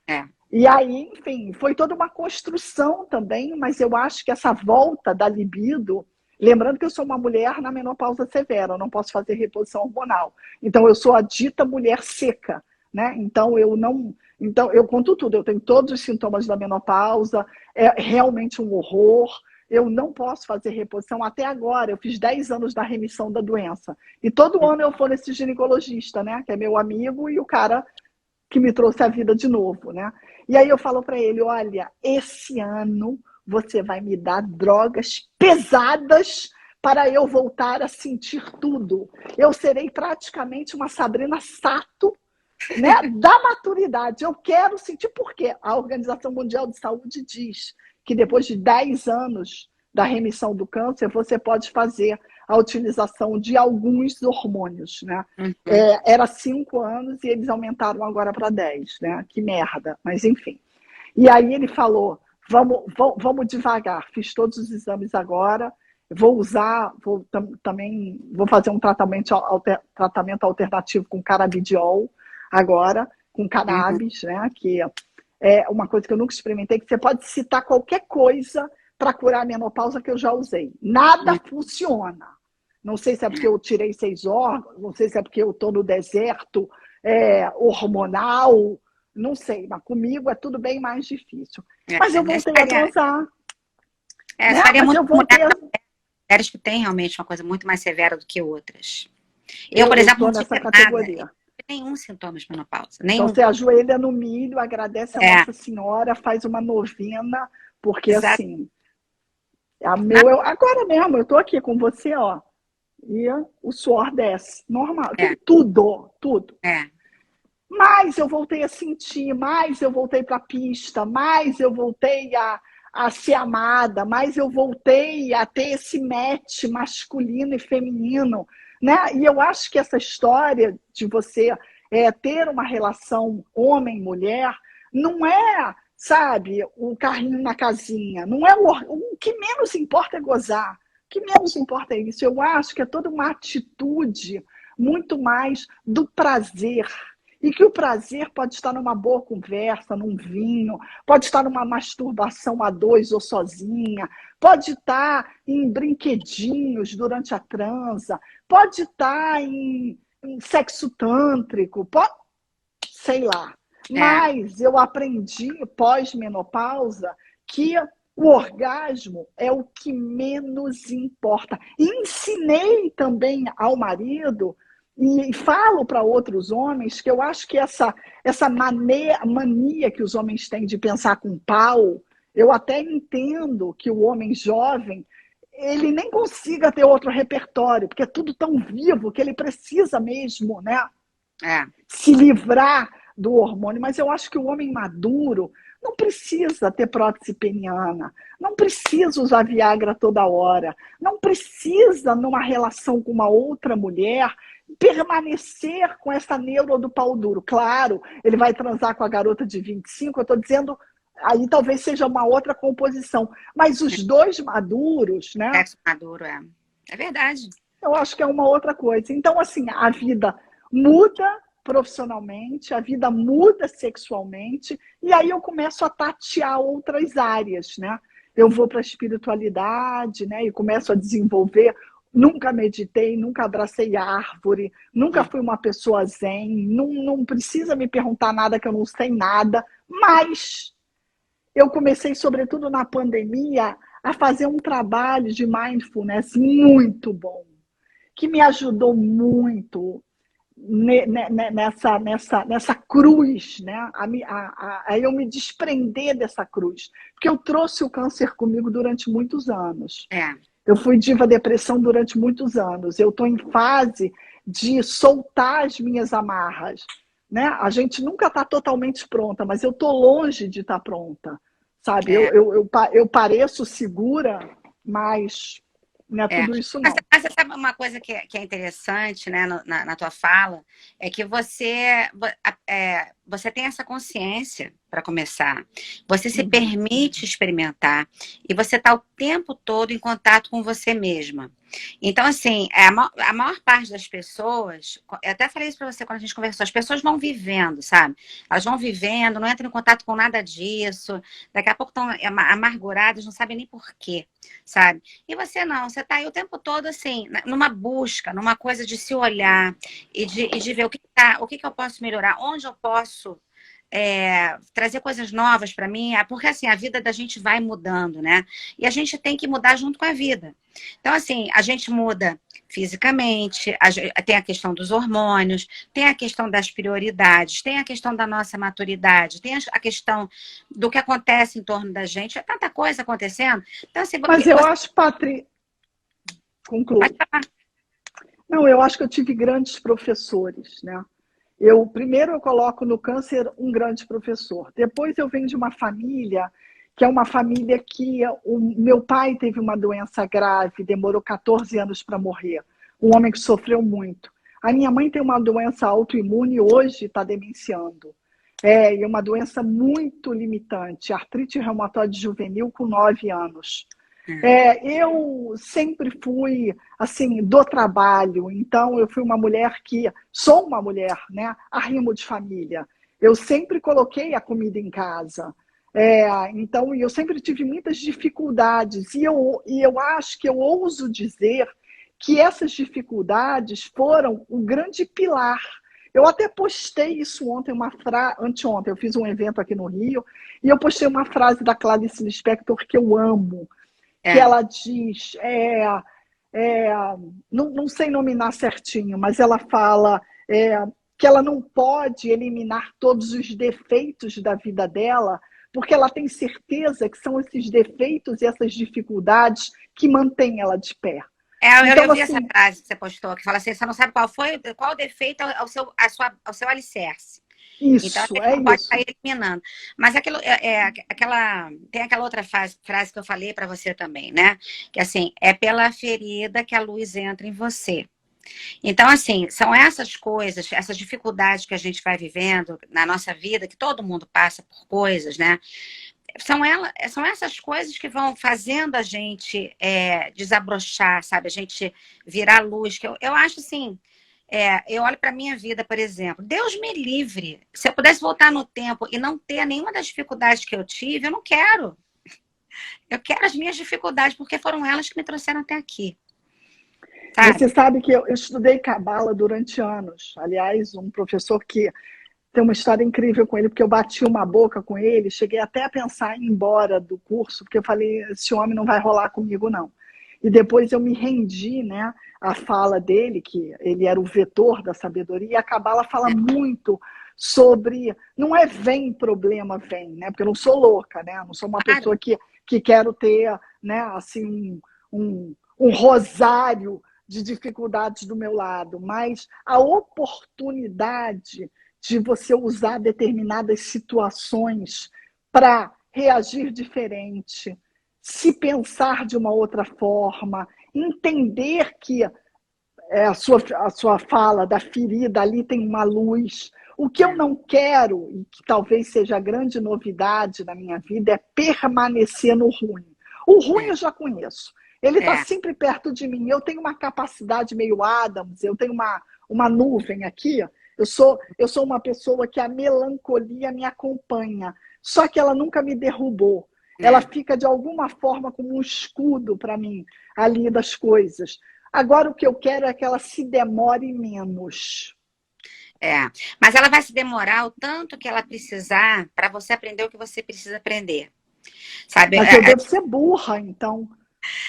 é. E aí, enfim, foi toda uma construção também, mas eu acho que essa volta da libido, lembrando que eu sou uma mulher na menopausa severa, eu não posso fazer reposição hormonal. Então, eu sou a dita mulher seca, né? Então, eu não. Então, eu conto tudo, eu tenho todos os sintomas da menopausa, é realmente um horror. Eu não posso fazer reposição até agora. Eu fiz 10 anos da remissão da doença. E todo ano eu vou nesse ginecologista, né? Que é meu amigo, e o cara que me trouxe a vida de novo, né? E aí eu falo para ele, olha, esse ano você vai me dar drogas pesadas para eu voltar a sentir tudo. Eu serei praticamente uma Sabrina Sato, né, da maturidade. Eu quero sentir, porque a Organização Mundial de Saúde diz que depois de 10 anos da remissão do câncer, você pode fazer a utilização de alguns hormônios, né? Uhum. Era 5 anos e eles aumentaram agora para 10, né? Que merda, mas enfim. E aí ele falou, vamos devagar, fiz todos os exames agora, vou usar, também vou fazer um tratamento alternativo com canabidiol agora, com cannabis, né? Que é uma coisa que eu nunca experimentei, que você pode citar qualquer coisa para curar a menopausa que eu já usei. Nada funciona. Não sei se é porque eu tirei 6 órgãos, não sei se é porque eu estou no deserto hormonal, não sei, mas comigo é tudo bem mais difícil. Mas eu voltei a transar. Né? Mas eu voltei a... mulheres que têm realmente uma coisa muito mais severa do que outras. Eu por exemplo, não nessa categoria. Nenhum sintoma de menopausa. Nenhum. Então você ajoelha no milho, agradece a Nossa Senhora, faz uma novena, porque assim, agora mesmo, eu estou aqui com você, ó, e o suor desce, normal, tudo. Mais eu voltei a sentir, mais eu voltei para a pista, mais eu voltei a ser amada, mais eu voltei a ter esse match masculino e feminino, né? E eu acho que essa história de você ter uma relação homem-mulher não é, sabe, o carrinho na casinha, não é o que menos importa é gozar, o que menos importa é isso. Eu acho que é toda uma atitude muito mais do prazer. E que o prazer pode estar numa boa conversa, num vinho, pode estar numa masturbação a 2 ou sozinha, pode estar em brinquedinhos durante a transa, pode estar em sexo tântrico, sei lá. Mas eu aprendi, pós-menopausa, que o orgasmo é o que menos importa. E ensinei também ao marido, e falo para outros homens, que eu acho que essa mania que os homens têm de pensar com pau, eu até entendo que o homem jovem, ele nem consiga ter outro repertório, porque é tudo tão vivo que ele precisa mesmo, né, se livrar do hormônio. Mas eu acho que o homem maduro não precisa ter prótese peniana, não precisa usar Viagra toda hora, não precisa, numa relação com uma outra mulher, permanecer com essa neuro do pau duro. Claro, ele vai transar com a garota de 25, eu estou dizendo, aí talvez seja uma outra composição, mas os dois maduros, né? Sexo maduro, é verdade. Eu acho que é uma outra coisa. Então, assim, a vida muda profissionalmente, a vida muda sexualmente, e aí eu começo a tatear outras áreas, né? Eu vou para a espiritualidade, né? E começo a desenvolver. Nunca meditei, nunca abracei árvore, nunca fui uma pessoa zen, não precisa me perguntar nada que eu não sei nada, mas eu comecei, sobretudo na pandemia, a fazer um trabalho de mindfulness muito bom, que me ajudou muito nessa cruz, né? A eu me desprender dessa cruz, porque eu trouxe o câncer comigo durante muitos anos. Eu fui diva depressão durante muitos anos. Eu estou em fase de soltar as minhas amarras, né? A gente nunca está totalmente pronta, mas eu estou longe de estar pronta, sabe? Eu pareço segura, mas não é tudo isso não. Mas você sabe uma coisa que é interessante, né, na tua fala, é que você tem essa consciência, para começar. Você se permite experimentar e você está o tempo todo em contato com você mesma. Então, assim, a maior parte das pessoas, eu até falei isso para você quando a gente conversou, as pessoas vão vivendo, sabe? Elas vão vivendo, não entram em contato com nada disso, daqui a pouco estão amarguradas, não sabem nem por quê, sabe? E você não, você está aí o tempo todo, assim, numa busca, numa coisa de se olhar e de ver o que eu posso melhorar, onde eu posso trazer coisas novas para mim, porque assim, a vida da gente vai mudando, né? E a gente tem que mudar junto com a vida. Então, assim, a gente muda fisicamente, tem a questão dos hormônios, tem a questão das prioridades, tem a questão da nossa maturidade, tem a questão do que acontece em torno da gente, é tanta coisa acontecendo. Então, assim, Mas eu acho, Patrícia, concluo. Não, eu acho que eu tive grandes professores, né? Primeiro eu coloco no câncer um grande professor. Depois eu venho de uma família que é uma família que o meu pai teve uma doença grave, demorou 14 anos para morrer. Um homem que sofreu muito. A minha mãe tem uma doença autoimune e hoje está demenciando. E uma doença muito limitante, artrite reumatoide juvenil com 9 anos. Eu sempre fui, assim, do trabalho, então eu fui uma mulher sou uma mulher, né, arrimo de família. Eu sempre coloquei a comida em casa. Então, eu sempre tive muitas dificuldades, e eu acho que eu ouso dizer que essas dificuldades foram um grande pilar. Eu até postei isso ontem, anteontem, eu fiz um evento aqui no Rio, e eu postei uma frase da Clarice Lispector que eu amo, que ela diz, não sei nominar certinho, mas ela fala que ela não pode eliminar todos os defeitos da vida dela, porque ela tem certeza que são esses defeitos e essas dificuldades que mantêm ela de pé. Eu vi essa frase que você postou, que fala assim, você não sabe qual o defeito ao seu alicerce. Isso, então, você não pode sair eliminando. Mas tem aquela outra frase que eu falei para você também, né? Que assim, é pela ferida que a luz entra em você. Então, assim, são essas coisas, essas dificuldades que a gente vai vivendo na nossa vida, que todo mundo passa por coisas, né? São essas coisas que vão fazendo a gente desabrochar, sabe? A gente virar luz. Que eu acho assim, eu olho para a minha vida, por exemplo. Deus me livre. Se eu pudesse voltar no tempo e não ter nenhuma das dificuldades que eu tive, eu não quero. Eu quero as minhas dificuldades, porque foram elas que me trouxeram até aqui. Sabe? Você sabe que eu estudei cabala durante anos. Aliás, um professor que tem uma história incrível com ele, porque eu bati uma boca com ele, cheguei até a pensar em ir embora do curso, porque eu falei, esse homem não vai rolar comigo, não. E depois eu me rendi, né, à fala dele, que ele era o vetor da sabedoria, e a cabala fala muito sobre, não é vem problema, vem, né, porque eu não sou louca, né, não sou uma pessoa que quero ter, né, assim, um rosário de dificuldades do meu lado, mas a oportunidade de você usar determinadas situações para reagir diferente, se pensar de uma outra forma, entender que a sua fala da ferida ali tem uma luz. O que eu não quero, e que talvez seja a grande novidade da minha vida, é permanecer no ruim. O ruim eu já conheço. Ele está sempre perto de mim. Eu tenho uma capacidade meio Adams, eu tenho uma nuvem aqui. Eu sou uma pessoa que a melancolia me acompanha, só que ela nunca me derrubou. Ela fica, de alguma forma, como um escudo para mim, ali das coisas. Agora, o que eu quero é que ela se demore menos. Mas ela vai se demorar o tanto que ela precisar para você aprender o que você precisa aprender. Sabe? Mas eu devo ser burra, então.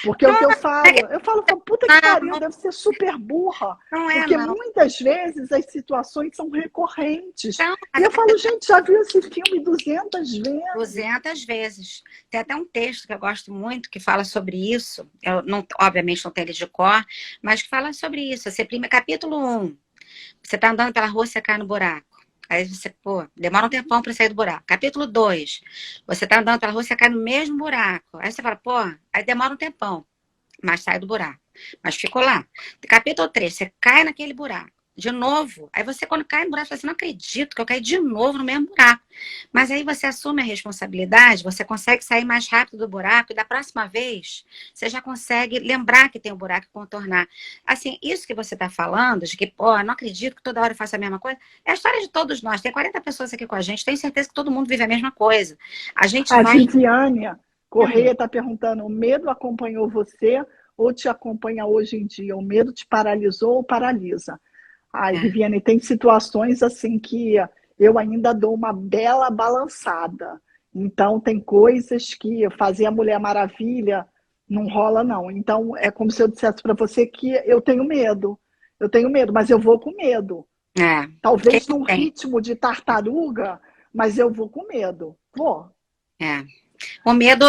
Porque o que eu falo, puta que pariu, deve ser super burra. Porque muitas vezes as situações são recorrentes. E eu falo, gente, já viu esse filme 200 vezes? 200 vezes. Tem até um texto que eu gosto muito que fala sobre isso. Eu obviamente não tenho ele de cor, mas que fala sobre isso. Capítulo 1. Você tá andando pela rua, você cai no buraco. Aí você, demora um tempão para sair do buraco. Capítulo 2, você tá andando pela rua, você cai no mesmo buraco. Aí você fala, aí demora um tempão, mas sai do buraco. Mas ficou lá. Capítulo 3, você cai naquele buraco. De novo. Aí você, quando cai no buraco, você fala assim, não acredito que eu caí de novo no mesmo buraco. Mas aí você assume a responsabilidade, você consegue sair mais rápido do buraco e da próxima vez você já consegue lembrar que tem um buraco e contornar. Assim, isso que você está falando, de que, não acredito que toda hora eu faço a mesma coisa, é a história de todos nós. Tem 40 pessoas aqui com a gente, tenho certeza que todo mundo vive a mesma coisa. A Viviane Correia está perguntando, o medo acompanhou você ou te acompanha hoje em dia? O medo te paralisou ou paralisa? Viviane, tem situações assim que eu ainda dou uma bela balançada. Então, tem coisas que fazer a Mulher Maravilha não rola, não. Então, é como se eu dissesse para você que eu tenho medo. Eu tenho medo, mas eu vou com medo. É. Quem Talvez não num tem? ritmo de tartaruga, mas eu vou com medo. Vou. É. O medo,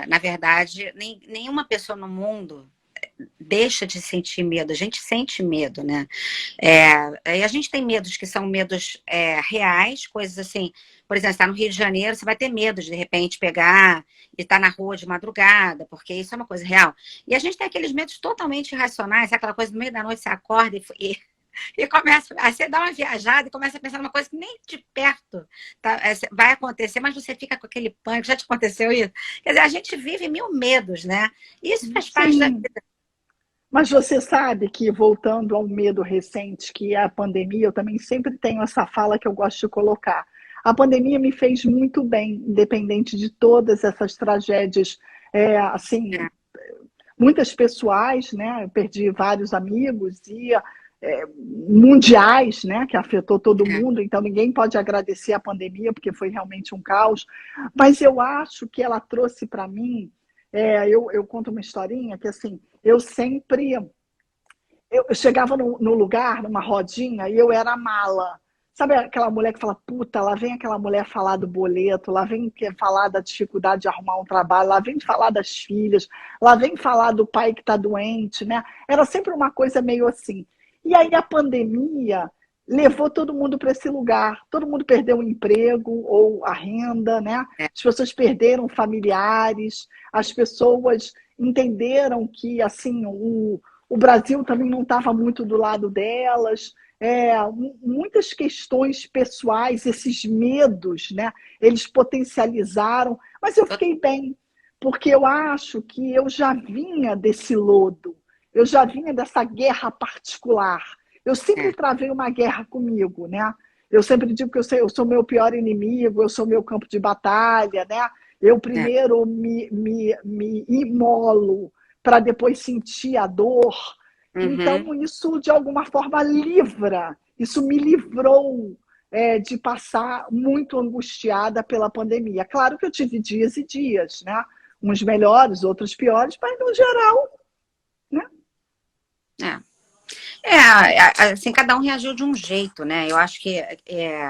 na verdade, nenhuma pessoa no mundo deixa de sentir medo. A gente sente medo, né? E a gente tem medos que são medos reais, coisas assim. Por exemplo, você está no Rio de Janeiro, você vai ter medo de repente pegar e estar na rua de madrugada, porque isso é uma coisa real. E a gente tem aqueles medos totalmente irracionais, aquela coisa no meio da noite você acorda e começa, aí você dá uma viajada e começa a pensar numa coisa que nem de perto vai acontecer, mas você fica com aquele pânico. Já te aconteceu isso? Quer dizer, a gente vive mil medos, né? Isso faz parte da Sim, vida. mas você sabe que, voltando ao medo recente, que é a pandemia, eu também sempre tenho essa fala que eu gosto de colocar. A pandemia me fez muito bem, independente de todas essas tragédias, assim, muitas pessoais, né? Eu perdi vários amigos e mundiais, né? Que afetou todo É, mundo. Então ninguém pode agradecer a pandemia porque foi realmente um caos. Mas eu acho que ela trouxe para mim. Eu conto uma historinha que assim, eu sempre eu chegava no lugar, numa rodinha, e eu era a mala. Sabe aquela mulher que fala, puta, lá vem aquela mulher falar do boleto, lá vem falar da dificuldade de arrumar um trabalho, lá vem falar das filhas, lá vem falar do pai que está doente, né? Era sempre uma coisa meio assim. E aí a pandemia levou todo mundo para esse lugar. Todo mundo perdeu o emprego ou a renda, né? é, As pessoas perderam familiares, as pessoas entenderam que assim o Brasil também não estava muito do lado delas. Muitas questões pessoais, esses medos, né? Eles potencializaram, mas eu fiquei bem, porque eu acho que eu já vinha desse lodo, eu já vinha dessa guerra particular. Eu sempre é, travei uma guerra comigo, né? Eu sempre digo que eu sou meu pior inimigo, eu sou meu campo de batalha, né? Eu é. primeiro me imolo para depois sentir a dor. Uhum. Então, isso de alguma forma livra, isso me livrou de passar muito angustiada pela pandemia. Claro que eu tive dias e dias, né? Uns melhores, outros piores, mas no geral, né? É. Assim, cada um reagiu de um jeito, né? Eu acho que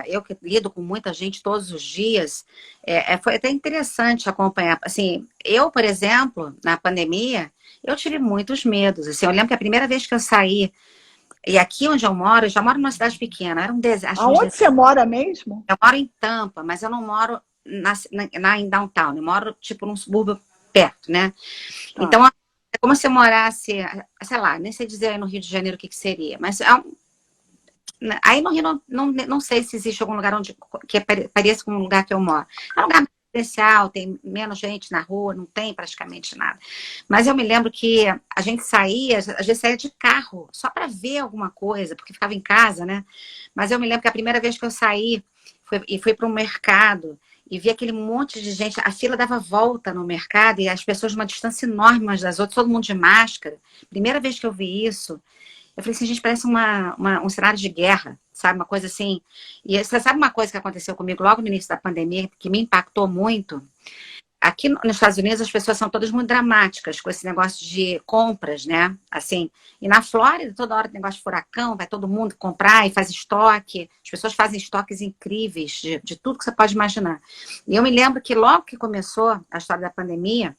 eu que lido com muita gente todos os dias, foi até interessante acompanhar. Assim, eu, por exemplo, na pandemia, eu tive muitos medos. Assim, eu lembro que a primeira vez que eu saí, e aqui onde eu já moro numa cidade pequena, era um acho uns Aonde você mora mesmo? eu moro em Tampa, mas eu não moro em downtown, eu moro tipo num subúrbio perto, né? Tá. Então, é como se eu morasse, sei lá, nem sei dizer aí no Rio de Janeiro o que seria, mas aí no Rio não sei se existe algum lugar que pareça com um lugar que eu moro. É um lugar mais especial, tem menos gente na rua, não tem praticamente nada. Mas eu me lembro que a gente saía, às vezes saía de carro, só para ver alguma coisa, porque ficava em casa, né? Mas eu me lembro que a primeira vez que eu saí fui para um mercado e vi aquele monte de gente, a fila dava volta no mercado e as pessoas uma distância enorme umas das outras, todo mundo de máscara. Primeira vez que eu vi isso, eu falei assim, gente, parece um cenário de guerra, sabe? Uma coisa assim. E você sabe uma coisa que aconteceu comigo logo no início da pandemia, que me impactou muito? Aqui nos Estados Unidos as pessoas são todas muito dramáticas com esse negócio de compras, né? Assim, e na Flórida toda hora tem negócio de furacão, vai todo mundo comprar e faz estoque. As pessoas fazem estoques incríveis de tudo que você pode imaginar. E eu me lembro que logo que começou a história da pandemia,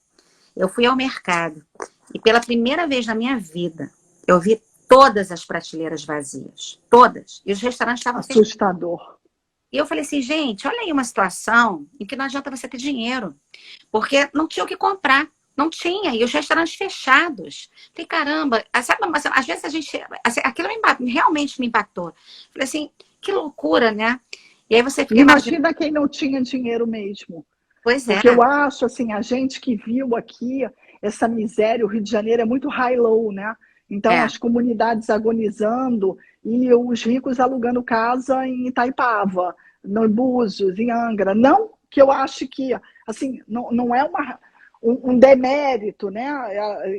eu fui ao mercado e pela primeira vez na minha vida eu vi todas as prateleiras vazias, todas. E os restaurantes estavam fechados. Assustador. E eu falei assim, gente, olha aí uma situação em que não adianta você ter dinheiro, porque não tinha o que comprar. Não tinha, e os restaurantes fechados. Falei, caramba, sabe, às vezes a gente. Assim, aquilo realmente me impactou. Falei assim, que loucura, né? E aí você fica imaginando. Imagina quem não tinha dinheiro mesmo. Pois é, Porque eu acho, assim, a gente que viu aqui essa miséria, o Rio de Janeiro é muito high-low, né? Então, é, as comunidades agonizando e os ricos alugando casa em Itaipava, no Búzios, em Angra. Não que eu ache que, assim, não é um demérito, né?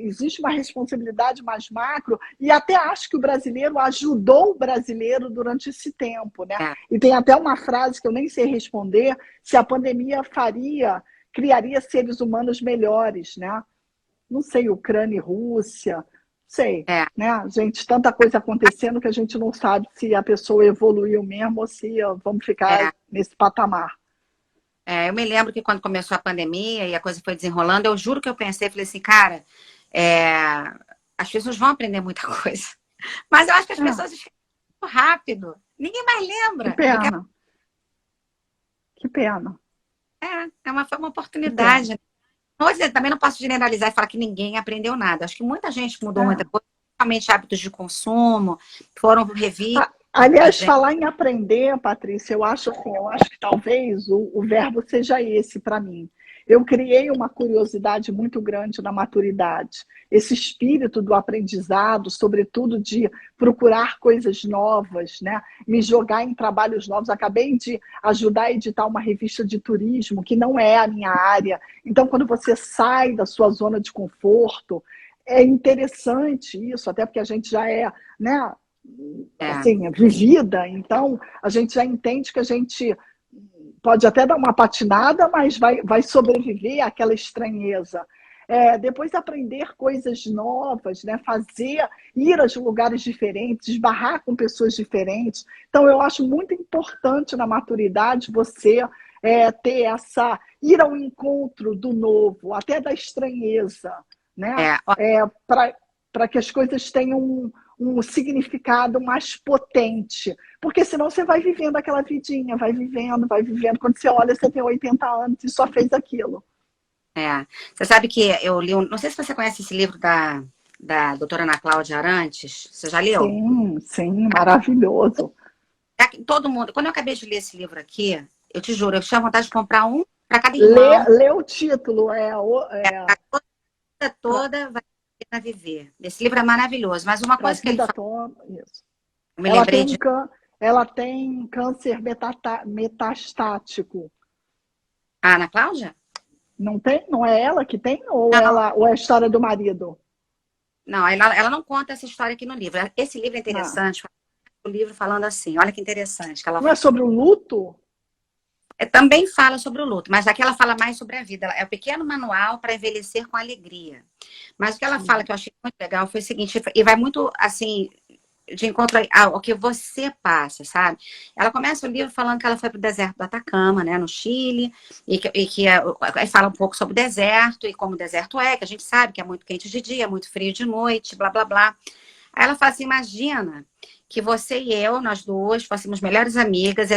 Existe uma responsabilidade mais macro, e até acho que o brasileiro ajudou o brasileiro durante esse tempo, né? É, E tem até uma frase que eu nem sei responder, se a pandemia criaria seres humanos melhores, né? Não sei, Ucrânia e Rússia, não sei, é, né? Gente, tanta coisa acontecendo que a gente não sabe se a pessoa evoluiu mesmo ou se vamos ficar é. nesse patamar. Eu me lembro que quando começou a pandemia e a coisa foi desenrolando, eu juro que eu pensei, falei assim, cara, é, as pessoas vão aprender muita coisa. Mas eu acho que as É, pessoas esquecem muito rápido. Ninguém mais que lembra do que pena, que pena, foi uma que pena. oportunidade. Não, também não posso generalizar e falar que ninguém aprendeu nada. Acho que muita gente mudou muita É. coisa, principalmente hábitos de consumo, foram revistos. Aliás, falar em aprender, Patrícia, eu acho assim, eu acho que talvez o verbo seja esse para mim. Eu criei uma curiosidade muito grande na maturidade. Esse espírito do aprendizado, sobretudo de procurar coisas novas, né? Me jogar em trabalhos novos. Acabei de ajudar a editar uma revista de turismo, que não é a minha área. Então, quando você sai da sua zona de conforto, é interessante isso, até porque a gente já é, né, É, assim, vivida, então a gente já entende que a gente pode até dar uma patinada, mas vai sobreviver àquela estranheza. Depois aprender coisas novas, né? Ir a lugares diferentes, esbarrar com pessoas diferentes. Então, eu acho muito importante na maturidade você ter ir ao encontro do novo, até da estranheza, né? é. Para que as coisas tenham um significado mais potente. Porque senão você vai vivendo aquela vidinha, vai vivendo, vai vivendo. Quando você olha, você tem 80 anos e só fez aquilo. Você sabe que eu li, não sei se você conhece esse livro da doutora Ana Cláudia Arantes, você já leu? Sim, sim, maravilhoso. Todo mundo, quando eu acabei de ler esse livro aqui, eu te juro, eu tinha vontade de comprar um para cada irmão, Lê o título, a vida toda vai a viver. Esse livro é maravilhoso, mas uma para a coisa que ele vida fala, toda. Isso. eu me Ela tem lembrei um de. can... Ela tem câncer metastático. Ah, Ana Cláudia? Não tem? Não é ela que tem? Não, Ou é a história do marido? não, ela não conta essa história aqui no livro. Esse livro é Ah. interessante, o livro falando assim, olha que interessante que ela Não é sobre o luto? também fala sobre o luto, mas aqui ela fala mais sobre a vida. É o pequeno manual para envelhecer com alegria. Mas o que ela fala que eu achei muito legal foi o seguinte, e vai muito assim de encontro ao que você passa, sabe? Ela começa o livro falando que ela foi para o deserto do Atacama, né, no Chile, aí fala um pouco sobre o deserto e como o deserto é, que a gente sabe que é muito quente de dia, muito frio de noite, blá blá blá. Aí ela fala assim: imagina que você e eu, nós duas, fôssemos melhores amigas e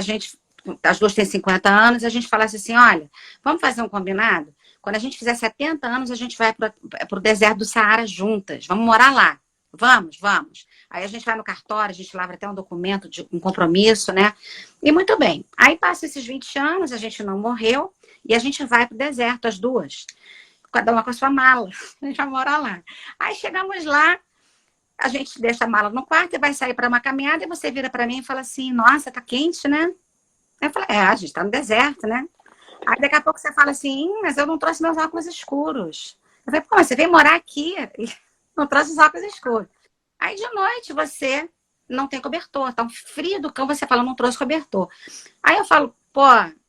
as duas têm 50 anos, e a gente falasse assim: olha, vamos fazer um combinado? Quando a gente fizer 70 anos, a gente vai para o deserto do Saara juntas, vamos morar lá. Vamos, vamos. Aí a gente vai no cartório, a gente lavra até um documento de um compromisso, né? E muito bem. Aí passa esses 20 anos, a gente não morreu, e a gente vai para o deserto, as duas. Cada uma com a sua mala. A gente vai morar lá. Aí chegamos lá, a gente deixa a mala no quarto e vai sair para uma caminhada, e você vira para mim e fala assim: nossa, tá quente, né? Eu falei: a gente tá no deserto, né? Aí daqui a pouco você fala assim: mas eu não trouxe meus óculos escuros. Eu falei: pô, mas você veio morar aqui e não trouxe os óculos escuros. Aí de noite você não tem cobertor, tá um frio do cão, você fala: não trouxe cobertor. Aí eu falo: pô,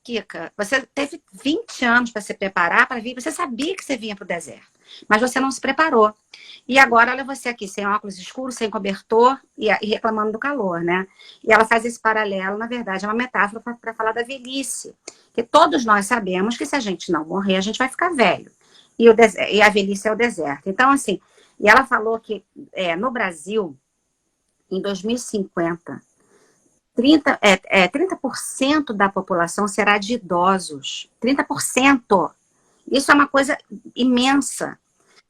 Kika, você teve 20 anos para se preparar para vir, você sabia que você vinha para o deserto, mas você não se preparou. E agora olha você aqui, sem óculos escuros, sem cobertor e reclamando do calor, né? E ela faz esse paralelo, na verdade, é uma metáfora para falar da velhice. Que todos nós sabemos que se a gente não morrer, a gente vai ficar velho. E a velhice é o deserto. Então, assim, e ela falou que no Brasil, em 2050, 30% da população será de idosos. 30%. Isso é uma coisa imensa.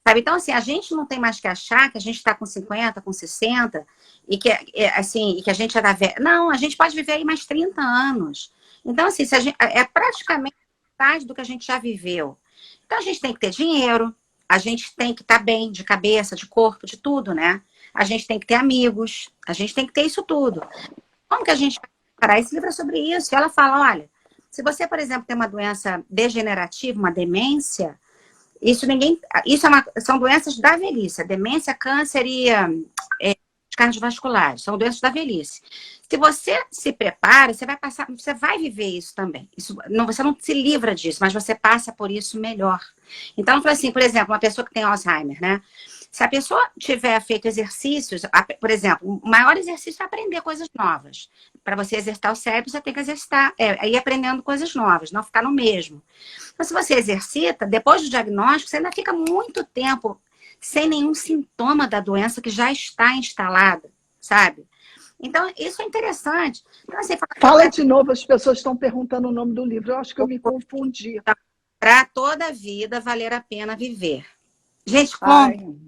Sabe? Então, assim, a gente não tem mais que achar que a gente está com 50, com 60, e que a gente era velho. Não, a gente pode viver aí mais 30 anos. Então, assim, se a gente, é praticamente metade do que a gente já viveu. Então, a gente tem que ter dinheiro, a gente tem que estar bem de cabeça, de corpo, de tudo, né? A gente tem que ter amigos, a gente tem que ter isso tudo. Como que a gente vai preparar? Esse livro é sobre isso. E ela fala: olha, se você, por exemplo, tem uma doença degenerativa, uma demência, Isso ninguém. São doenças da velhice. A demência, câncer e cardiovasculares. São doenças da velhice. Se você se prepara, você vai passar, você vai viver isso também. Você não se livra disso, mas você passa por isso melhor. Então, assim, por exemplo, uma pessoa que tem Alzheimer, né? Se a pessoa tiver feito exercícios, por exemplo, o maior exercício é aprender coisas novas. Para você exercitar o cérebro, você tem que exercitar, ir aprendendo coisas novas, não ficar no mesmo. Então, se você exercita, depois do diagnóstico, você ainda fica muito tempo sem nenhum sintoma da doença que já está instalada, sabe? Então, isso é interessante. Então, assim, fala de novo, as pessoas estão perguntando o nome do livro. Eu acho que eu me confundi. Para toda a vida valer a pena viver. Gente, como?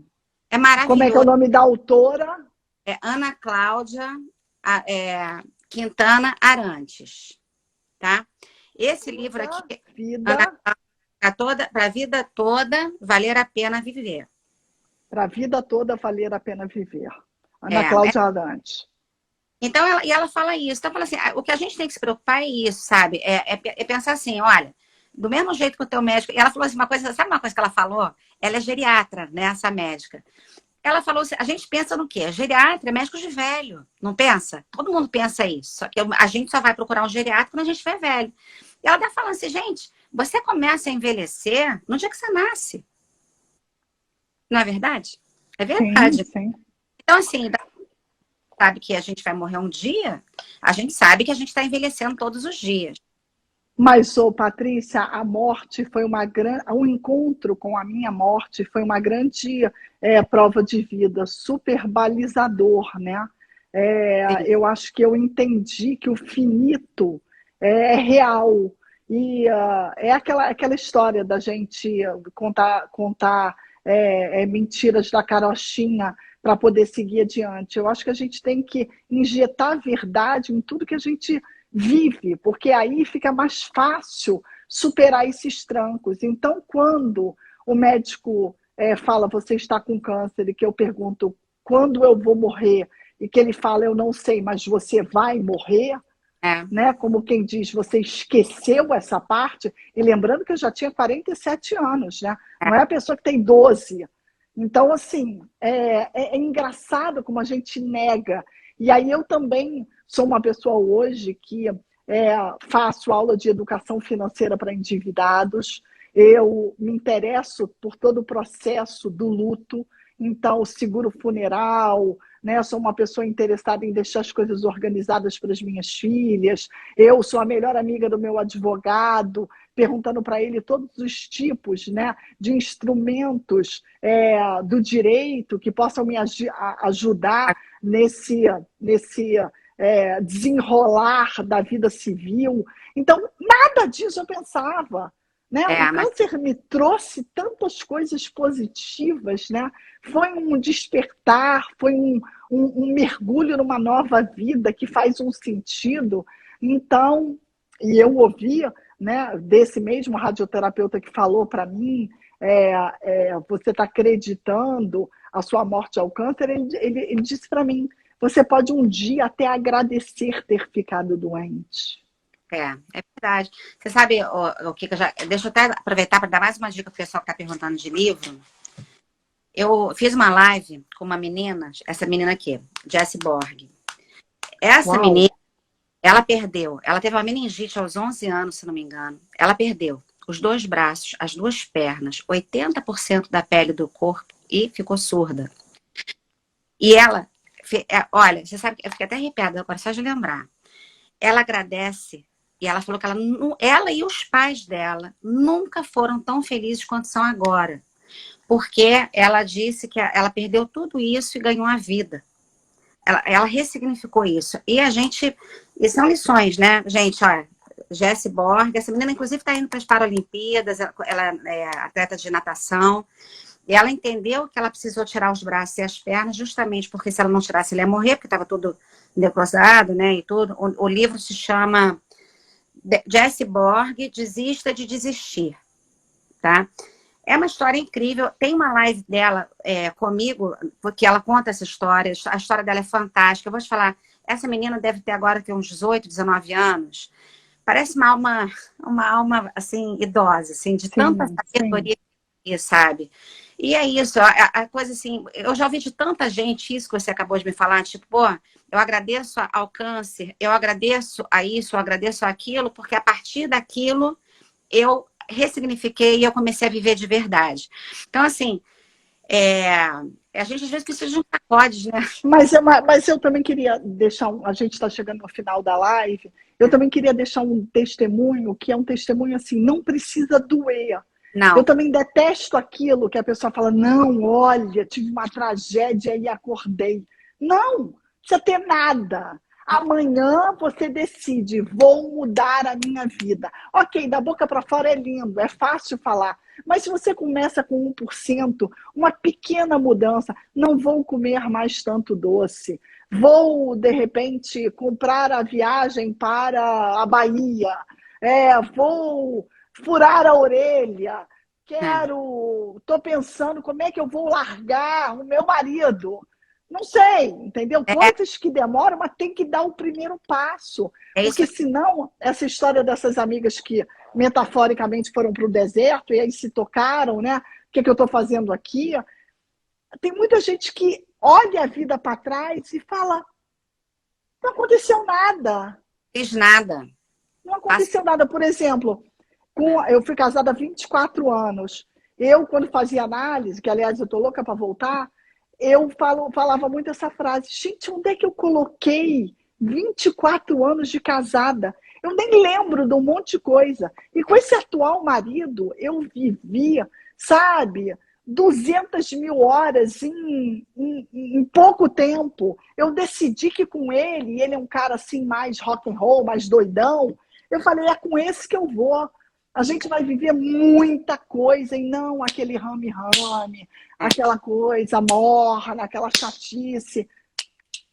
É maravilhoso. Como é que é o nome da autora? É Ana Cláudia Quintana Arantes, tá? Esse livro aqui, para a vida toda valer a pena viver. Para a vida toda valer a pena viver. Ana Cláudia Arantes. Então, ela fala isso. Então, fala assim, o que a gente tem que se preocupar é isso, sabe? É pensar assim, olha, do mesmo jeito que o teu médico... E ela falou assim, sabe uma coisa que ela falou? Ela é geriatra, né, essa médica. Ela falou assim, a gente pensa no quê? Geriatra é médico de velho, não pensa? Todo mundo pensa isso. Só que a gente só vai procurar um geriatra quando a gente for velho. E ela tá falando assim, gente, você começa a envelhecer no dia que você nasce. Não é verdade? É verdade. Sim. Então, assim, sabe que a gente vai morrer um dia, a gente sabe que a gente está envelhecendo todos os dias. Mas, Patrícia, a morte foi o encontro com a minha morte foi uma grande prova de vida, super balizador, né? Eu acho que eu entendi que o finito é real. E é aquela história da gente contar mentiras da carochinha para poder seguir adiante. Eu acho que a gente tem que injetar verdade em tudo que a gente vive, porque aí fica mais fácil superar esses trancos. Então, quando o médico fala, você está com câncer, e que eu pergunto, quando eu vou morrer? E que ele fala, eu não sei, mas você vai morrer? Né? Como quem diz, você esqueceu essa parte? E lembrando que eu já tinha 47 anos, né? Não é a pessoa que tem 12. Então, assim, é engraçado como a gente nega. E aí eu também sou uma pessoa hoje que faço aula de educação financeira para endividados, eu me interesso por todo o processo do luto, então seguro funeral, né? Sou uma pessoa interessada em deixar as coisas organizadas para as minhas filhas, eu sou a melhor amiga do meu advogado, perguntando para ele todos os tipos, né, de instrumentos do direito que possam me ajudar nesse desenrolar da vida civil. Então, nada disso eu pensava. Né? O câncer me trouxe tantas coisas positivas, né? Foi um despertar, foi um mergulho numa nova vida que faz um sentido. Então, e eu ouvi, né, desse mesmo radioterapeuta que falou para mim, você está acreditando a sua morte ao câncer, ele disse para mim, você pode um dia até agradecer ter ficado doente. É verdade. Você sabe o que eu já... Deixa eu até aproveitar para dar mais uma dica para o pessoal que está perguntando de livro. Eu fiz uma live com uma menina, essa menina aqui, Jessie Borg. Essa menina, ela teve uma meningite aos 11 anos, se não me engano. Ela perdeu os 2 braços, as 2 pernas, 80% da pele do corpo e ficou surda. E ela, olha, você sabe, eu fiquei até arrepiada agora, só de lembrar. Ela agradece. E ela falou que ela e os pais dela nunca foram tão felizes quanto são agora. Porque ela disse que ela perdeu tudo isso e ganhou a vida. Ela ressignificou isso. E e são lições, né? Gente, olha, Jessie Borg, essa menina inclusive está indo para as Paralimpíadas, ela é atleta de natação. E ela entendeu que ela precisou tirar os braços e as pernas, justamente porque se ela não tirasse, ela ia morrer, porque estava tudo necrosado, né? E tudo. O livro se chama Jessie Borg, Desista de Desistir, tá? É uma história incrível. Tem uma live dela comigo, porque ela conta essa história. A história dela é fantástica. Eu vou te falar, essa menina deve ter agora uns 18, 19 anos. Parece uma alma assim, idosa, assim, de tanta sabedoria que e sabe? E é isso, a coisa assim, eu já ouvi de tanta gente isso que você acabou de me falar, tipo, pô, eu agradeço ao câncer, eu agradeço a isso, eu agradeço aquilo, porque a partir daquilo eu ressignifiquei e eu comecei a viver de verdade. Então, assim, a gente às vezes precisa de um sacode, né? Mas eu também queria deixar a gente está chegando no final da live, eu também queria deixar um testemunho, que é um testemunho assim, não precisa doer. Eu Não, também detesto aquilo que a pessoa fala, não, olha, tive uma tragédia e acordei. Não precisa ter nada. Amanhã você decide, vou mudar a minha vida. Ok, da boca para fora é lindo, é fácil falar. Mas se você começa com 1%, uma pequena mudança, não vou comer mais tanto doce, vou, de repente, comprar a viagem para a Bahia, vou furar a orelha, estou pensando como é que eu vou largar o meu marido. Não sei, entendeu? é, Coisas que demoram, mas tem que dar o primeiro passo. é isso. Porque senão, essa história dessas amigas que metaforicamente foram para o deserto e aí se tocaram, né? O que, que eu estou fazendo aqui? Tem muita gente que olha a vida para trás e fala: não aconteceu nada. Fiz nada. Não Passa, aconteceu nada. Por exemplo, né? eu fui casada há 24 anos. Eu, quando fazia análise, que aliás eu estou louca para voltar, eu falava muito essa frase: gente, onde é que eu coloquei 24 anos de casada? Eu nem lembro de um monte de coisa. E com esse atual marido, eu vivia, sabe, 200 mil horas em pouco tempo. Eu decidi que com ele é um cara assim mais rock and roll, mais doidão. Eu falei, é com esse que eu vou. A gente vai viver muita coisa e não aquele rame-rame, aquela coisa morna, aquela chatice.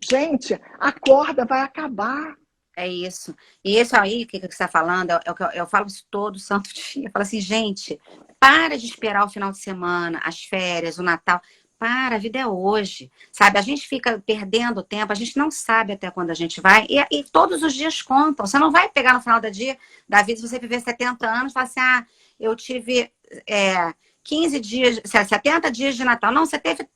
Gente, a corda vai acabar. É isso. E isso aí, que você está falando, é o que eu falo isso todo santo dia. Eu falo assim, gente, para de esperar o final de semana, as férias, o Natal. Para, a vida é hoje, sabe? A gente fica perdendo tempo, a gente não sabe até quando a gente vai, e todos os dias contam. Você não vai pegar no final da vida, se você viver 70 anos, e falar assim, eu tive 15 dias, 70 dias de Natal. Não, você teve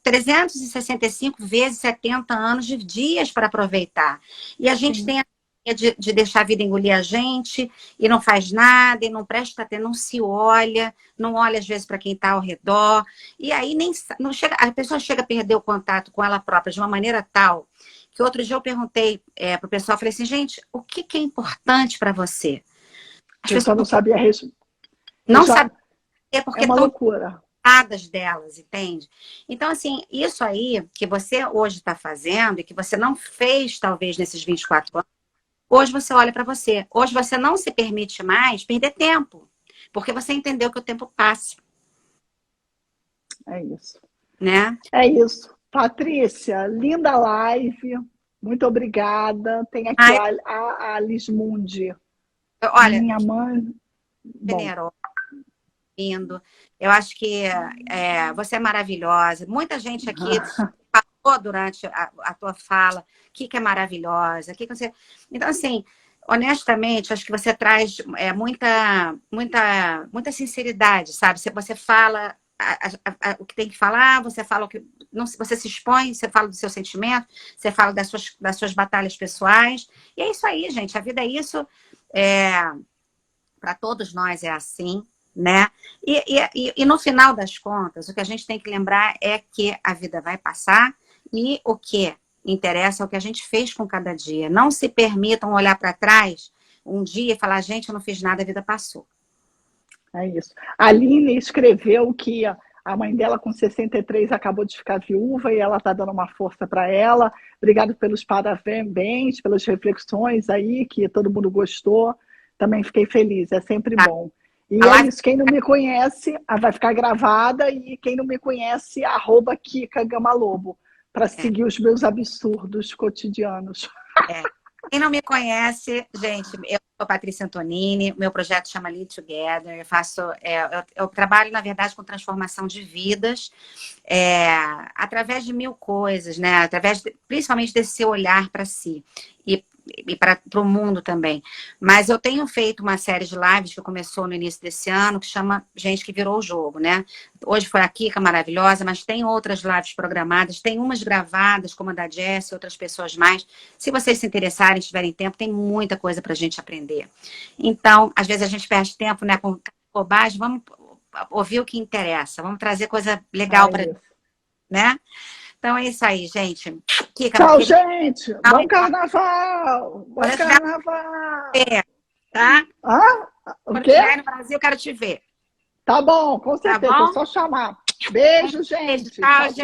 365 vezes 70 anos de dias para aproveitar. E a gente tem a de deixar a vida engolir a gente, e não faz nada, e não presta atenção, não se olha, não olha às vezes para quem está ao redor, e aí não chega, a pessoa chega a perder o contato com ela própria de uma maneira tal, que outro dia eu perguntei para o pessoal, falei assim, gente, o que é importante para você? As Eu só pessoas não sabia responder. não sabem porque É uma estão loucura. delas, entende? Então, assim, isso aí que você hoje está fazendo e que você não fez, talvez, nesses 24 anos, hoje você olha para você. Hoje você não se permite mais perder tempo, porque você entendeu que o tempo passa, É isso. né? É isso. Patrícia, linda live. Muito obrigada. Tem aqui a Lismundi. Olha, Minha mãe. Bom. generosa, lindo. Eu acho que você é maravilhosa. Muita gente aqui falou durante a tua fala que é maravilhosa, que você. Então, assim, honestamente, acho que você traz muita sinceridade, sabe? Você fala o que tem que falar, você fala o que. Não, você se expõe, você fala do seu sentimento, você fala das suas batalhas pessoais. E é isso aí, gente. A vida é isso. Para todos nós é assim, né? E no final das contas, o que a gente tem que lembrar é que a vida vai passar e o que interessa é o que a gente fez com cada dia. Não se permitam olhar para trás um dia e falar, gente, eu não fiz nada, a vida passou. É isso. A Aline escreveu que a mãe dela, com 63, acabou de ficar viúva e ela está dando uma força para ela. Obrigado pelos parabéns, pelas reflexões aí, que todo mundo gostou. Também fiquei feliz, é sempre bom. E é isso, quem não me conhece, vai ficar gravada, e quem não me conhece, @KikaGamalobo, para seguir os meus absurdos cotidianos. Quem não me conhece, gente, eu sou Patrícia Antonini, meu projeto chama Lead Together, eu trabalho, na verdade, com transformação de vidas, através de mil coisas, né? Principalmente desse seu olhar para si. E e para o mundo também. Mas eu tenho feito uma série de lives que começou no início desse ano, que chama Gente que Virou o Jogo, né? Hoje foi a Kika maravilhosa, mas tem outras lives programadas, tem umas gravadas, como a da Jess e outras pessoas mais. Se vocês se interessarem, tiverem tempo, tem muita coisa para a gente aprender. Então, às vezes a gente perde tempo, né, com bobagem, vamos ouvir o que interessa, vamos trazer coisa legal para, né? Então é isso aí, gente. Kika, tchau, gente. Bom carnaval. Bom carnaval. Tá? O quando quê? estiver no Brasil, eu quero te ver. Tá bom, com certeza. Tá bom? É só chamar. Beijo, gente. Tchau, gente.